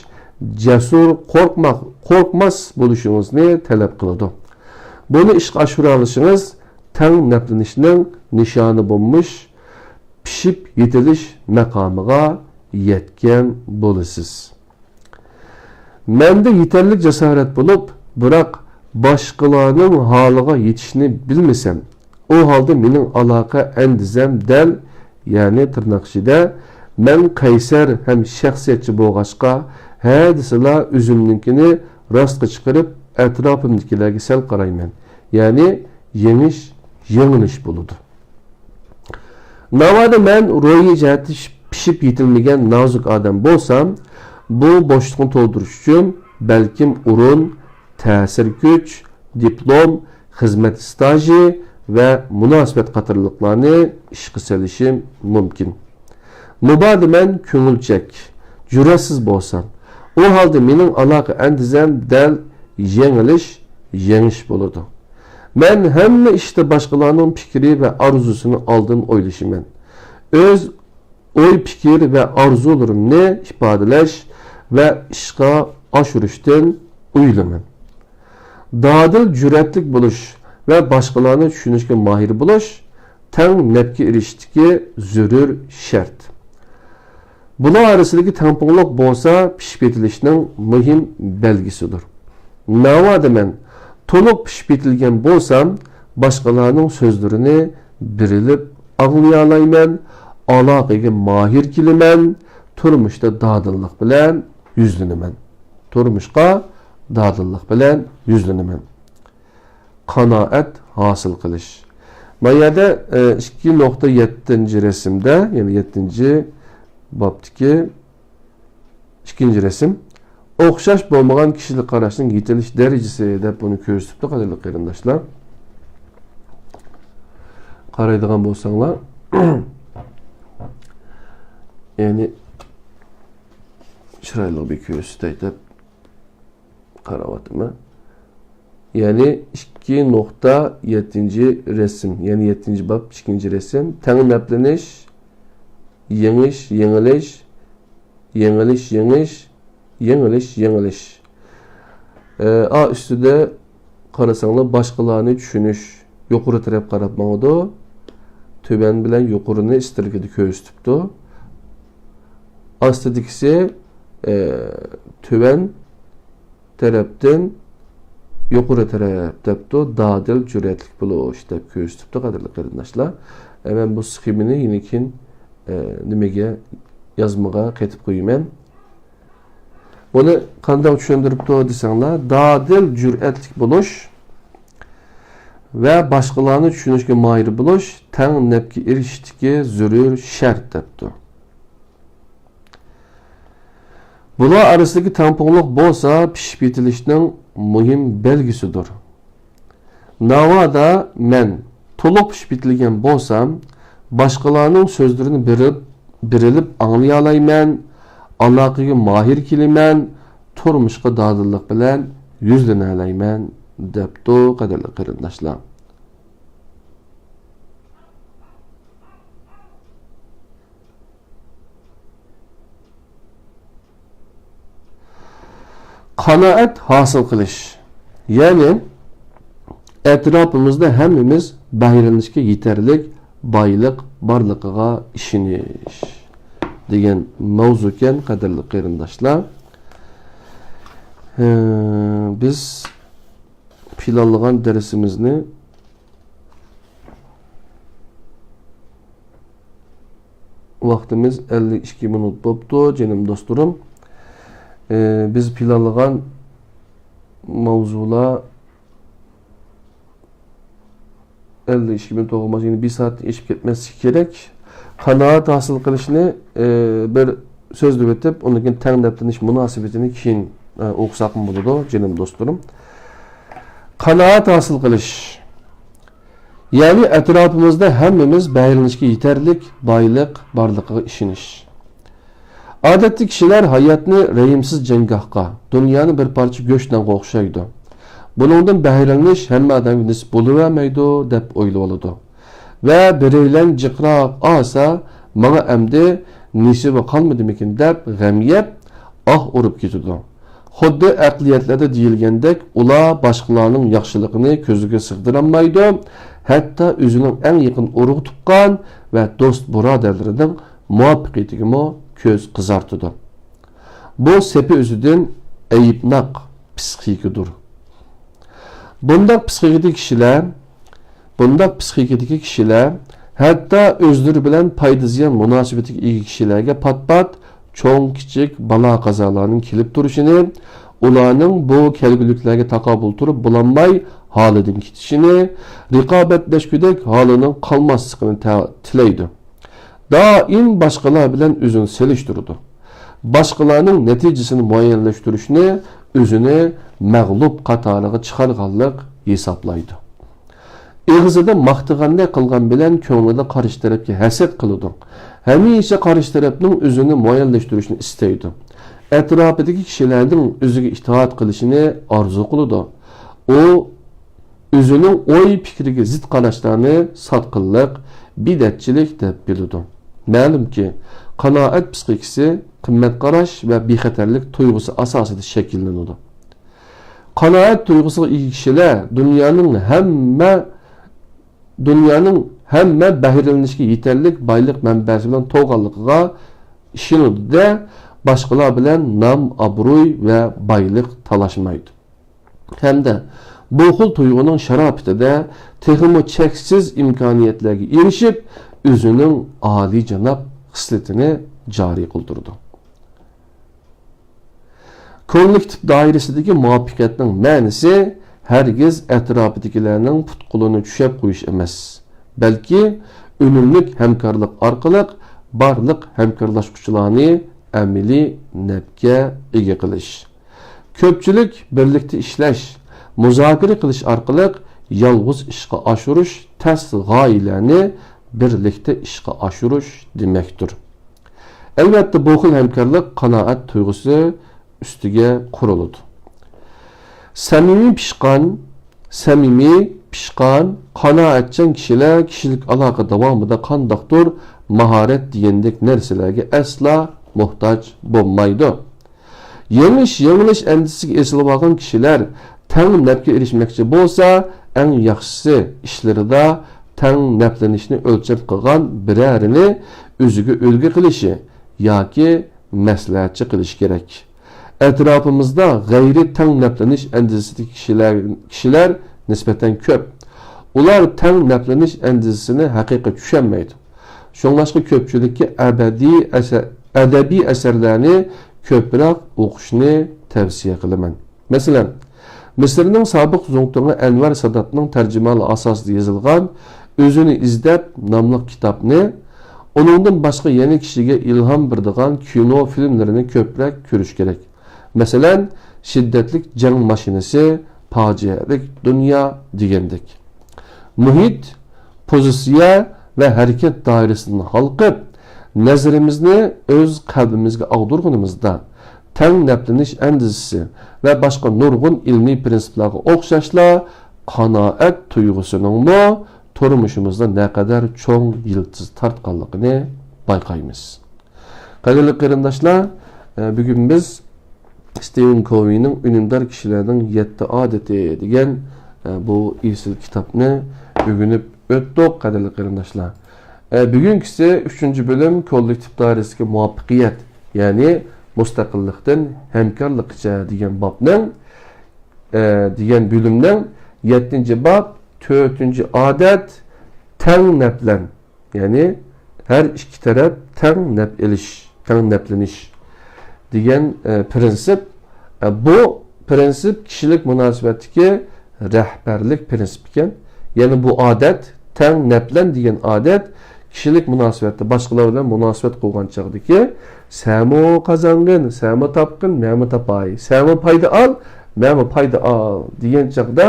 jasur, qo'rqmas bo'lishingizni talab qiladi. Buni ishga oshira olishingiz tang naflanishning nishoni bo'lmish, pishib yetilish maqomiga yetgan bo'lasiz. Menda yetarli jasorat bo'lib, biroq boshqalarning holiga yetishni bilmasam, o halda mening aloqa andizam dal, ya'ni tirnoqchida men qaysar ham shaxsiyatchi bo'lg'achqa, hadislar o'zimninkini rostga chiqarib atrofimdagilarga sal qarayman. Ya'ni yanglish bo'ladi. Navoda men ro'yi jihati pishib yetilmagan nozik odam bo'lsam, bu bo'shliqni to'ldirish uchun balkim o'rin, ta'sir kuch, diplom, xizmat staji va munosabat qatorliqlarni ishga solishim mumkin. Mubadi men ko'ngilchak, jur'atsiz bo'lsam, u holda mening aloqa andizam dal yanglish bo'ladi. Men hamma ishda boshqalarning fikri va orzusini oldin o'ylashiman. öz oy fikir ve arzularımni ifadeleş ve işga aşırıştın uylumun. Dadil cüretlik buluş ve başkalarını düşünüşke mahir buluş, ten nepki eriştiki zürür şart. Bular arasındaki tamponluk bolsa pişip etilişinin mühim belgisidir. Navada men toluq pişip etilgen bolsam, başkalarının sözlerini birilip ağlayalayman, alaqaga mahir kiliman, turmuşda dadillik bilen yüzleniman. Turmuşqa dadillik bilen yüzleniman. Qanaat hasıl qilish. Mayada 2.7 resimde, yani 7. babdaki 2. resim. O'xshash bo'lmagan kishilik qarashning yetilish darajasi deb buni ko'rsatibdi, qadrli qarindoshlar. Qaraydigan bo'lsanglar, yani chiroyli bir ko'rsatay deb qarayotyapman. Yani 2.7 resim, yani 7. bab 2. resim. Tanlaplanish, yengish, yengilish, yengilish, yengish, yengilish, yengilish. A üstüde qarasanlar başqalarını düşünüş, yuqori taraf qarab mağdı. Töben bilen yuqorini istirgidi ko'rsatibdi. Astidikisi töben tarafdan yuqori taraf debdi, dadil cüretlik buluş deb ko'rsatibdi, qadrli qarindoshlar. Men bu sxemini yenikin nimaga yazmaga qaytib qo'yman. Bunu qanday tushuntiribdi desanglar, dadil cüretlik buluş ve başkalarını düşünüşke mahir buluş, teng nepki eriştiki zürür şart debdi. Bular arasındaki tamponluk bolsa pişip yetilişinin mühim belgisidir. Navada men toluq pişip yetilgen bolsam, başkalarının sözlerini birilip anlayalayman, alaqaga mahir kiliman, turmuşqa dadillik bilen yüzlenalayman debdi, qadrli qarindoshlar. Qanaat hasıl qilish. Yani etrafımızda hemmimiz bayranishga yeterlik boylik borligiga ishonish degan mavzu ekan, qadrli qarindoshlar. Biz planlagan dersimizni vaktimiz 52 minut bo'libdi, canım dostlarım. Biz planlagan mavzular 52 minut olmaz, yani 1 saat geçip ketmesi gerek. Qanaat hasıl qilishni bir so'zlab o'tib, undan keyin tanlaplanish munosabatini keyin o'qisaq bo'ladi, canım dostlarım. Qanaat hasıl qilish. Yani etrafımızda hemmimiz bayranishga yeterlik boylik borligiga ishonish. Adetli kişiler hayatını rehimsiz cengahqa, dünyanın bir parça göçten qo'xshaydi. Buningdan bahralanish hamma odamga nisb bo'lavermaydi deb o'ylaydi. Va biraylan jiqroq olsa, menga endi nisibi qolmadimikin deb g'am yeb, urib ketadi. Xuddi aqliyatlarda deyilgandek, ular boshqalarning yaxshiligini ko'ziga sig'dirolmaydi, hatto o'zining eng yaqin urug' tuqqan va do'st birodarlarining muvaffaqiyatiga köz kızartıdı. Bu sepi özüdün eyipnak psikikidir. Bundak psikikideki kişiler hatta özleri bilen paydıziyan münasibetik iyi kişilerge pat-pat çoğun kiçik bala kazalarının kilip duruşunu, ularının bu kelgülüklerge takabul turup bulanmay halidin kitişini, rikabetleşküdek halının kalmazlıkını tileydi. Daim başkalar bilen özünü seliştirdi. Başkalarının neticesini muayyenleştirişini özünü mağlup qatarıga çıkarganlık hesaplaydı. Ağzıda maqtığanda kılgan bilen köңlüde karşı tarafki haset kılıdı. Hemişe karşı tarafının özünü muayyenleştirişini isteydi. Etrafındaki kişilerin özüge itaat kılışını arzu kılıdı. O özünün oy fikrige zıt qarashlarını satqınlık, bidətçilik deb bildi. Ma'lumki, qanoat psixikasi qimmat qarash va bexatarlik tuyg'usi asosida shakllanadi. Qanoat tuyg'usiga ega kishilar dunyoning bahrilanishga yetarlik boylik manbasi bilan to'g'anligiga ishonadi, boshqalar bilan nom, obro'y va boylik talashmaydi. Hamda bu xil tuyg'uning sharofatida texmo cheksiz imkoniyatlarga erishib, o'zining oliyjanob xislatini joriy qildirdi. Kollektiv doirasidagi muvaffaqiyatning ma'nosi hargiz atrofidagilarning putqulini tushab qo'yish emas, balki unumlik hamkorlik orqali barliq hamkorlashuvchilarni amaliy nafga ega qilish. Ko'pchilik birlikda ishlash, muzokara qilish orqali yolg'iz ishga oshirish, tasl g'oyalarni birlikda ishga oshirish demakdir. Albatta bu xil hamkorlik qanoat tuyg'usi ustiga quriladi. Samimiy pishqan, qanoatchan kishilar kishilik aloqa davomida qandaqdir mahorat degandek narsalarga asla muhtoj bo'lmaydi. Yanglish andisiga esilib olgan kishilar tang nafga erishmoqchi bo'lsa, eng yaxshisi ishlarida tang naflanishni o'lchab qilgan birarini o'ziga ulgu qilishi yoki maslahatchi qilish kerak. Etrafımızda gayri tang naflanish andisidagi kishilar nisbatan ko'p. Ular tang naflanish andisini haqiqiy tushunmaydi. Shunlashqa ko'pchilikka adabiy asarlarni ko'proq o'qishni tavsiya qilaman. Masalan, Misrning sobiq zongtoni Anvar Sadatning tarjimali asosida yozilgan O'zini izlab nomli kitobni uningdan boshqa yana kishiga ilhom beradigan kino filmlarini ko'proq ko'rish kerak. Masalan, shiddatlik jang mashinasi, fojialik dunyo degandek. Muhit, pozitsiya va harakat doirasini halqib, nazarimizni o'z qalbimizga og'dirganimizda tang naflanish andisi va boshqa nurg'un ilmiy prinsiplarga o'xshashla qanoat tuyg'usining turmushimizda naqadar cho'ng yildiz tartganligini bayqaymiz. Qadrli qarindoshlar, bugun biz Stephen Covey'ning Ünümdar Kişilerden 7 adeti degan bu esil kitapni ögünüp ötdük qadrli qarindoshlar. Bugünkisi 3. bölüm kollektiv doirasidagi muvaffaqiyat, ya'ni mustaqillikdan hamkorlikcha degan bobning degan bölümning 7. bob 4. adet tang naflan, ya'ni her iki taraf tang naflanish degan prinsip. Bu prinsip kishilik munosabatdagi rahbarlik prinsipi ekan. Ya'ni bu odat, tang naflan degan odat kishilik munosabatda boshqalar bilan munosabat qilgan chog'dagi samo qozongin, samo topqin, meni topay, samo foyda ol, meni foyda ol degan chog'da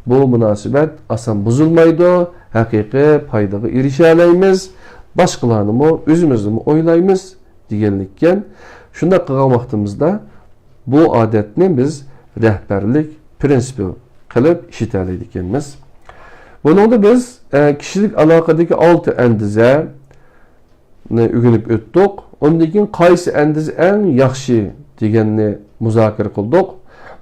bu munosabat asan buzilmaydi, haqiqiy foydaga erisha olamiz, boshqalarni o'zimizni o'ylaymiz deganlikkan. Shunda qilgan vaqtimizda bu odatni biz rahbarlik prinsipi qilib ishlataylik ekanmiz. Buningda biz kishilik aloqadagi 6 andizani o'rganib o'tdik. Undan keyin qaysi andiz eng yaxshi deganni muzokara qildik.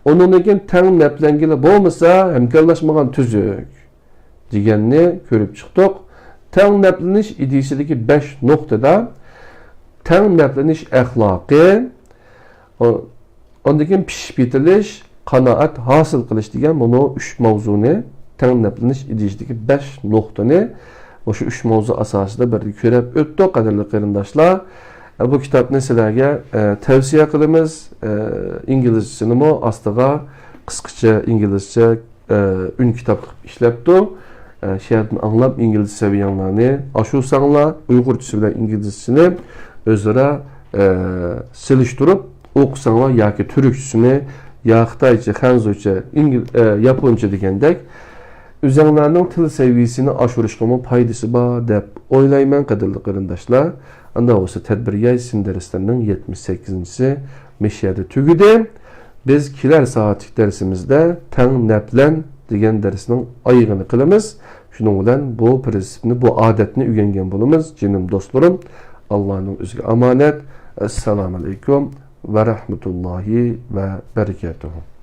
Undan keyin tang naflangilar bo'lmasa hamkorlashmagan tuzuk deganni ko'rib chiqdik. Tang naflanish ideyasidagi 5 nuqtada tang naflanish axloqi, ondan keyin pishib yetilish, qanoat hosil qilish degan bunu 3 mavzuni, tang naflanish ideyasidagi 5 nuqtani o'sha 3 mavzu asosida birga ko'rib o'tdik qadrli qarindoshlar. Bu kitobni sizlarga tavsiya qilamiz. Inglizchasini ostiga qisqacha inglizcha ün kitob ishlabdi. She'rni anglab ingliz saviyanlarni oshirsanlar, uyg'urchasi bilan inglizchasini o'zaro silishtirib o'qisanlar yoki turkchasini, yo xitoycha, xanzucha, yaponcha degandek o'zinglarning til saviyasini oshirishga foydasi bor deb o'ylayman qadrli qarindoshlar. Anda olsa tadbirga isim darslarning 78-si meshiyada tugidi. Biz kelar soatlik darsimizda tang naflan degan darsning oyig'ini qilamiz. Şunun bilan bu prinsipni, bu odatni o'rgangan bo'lamiz. Jinim do'stlarim, Allohning o'ziga omonat. Assalomu alaykum va rahmatullohi va barakatuh.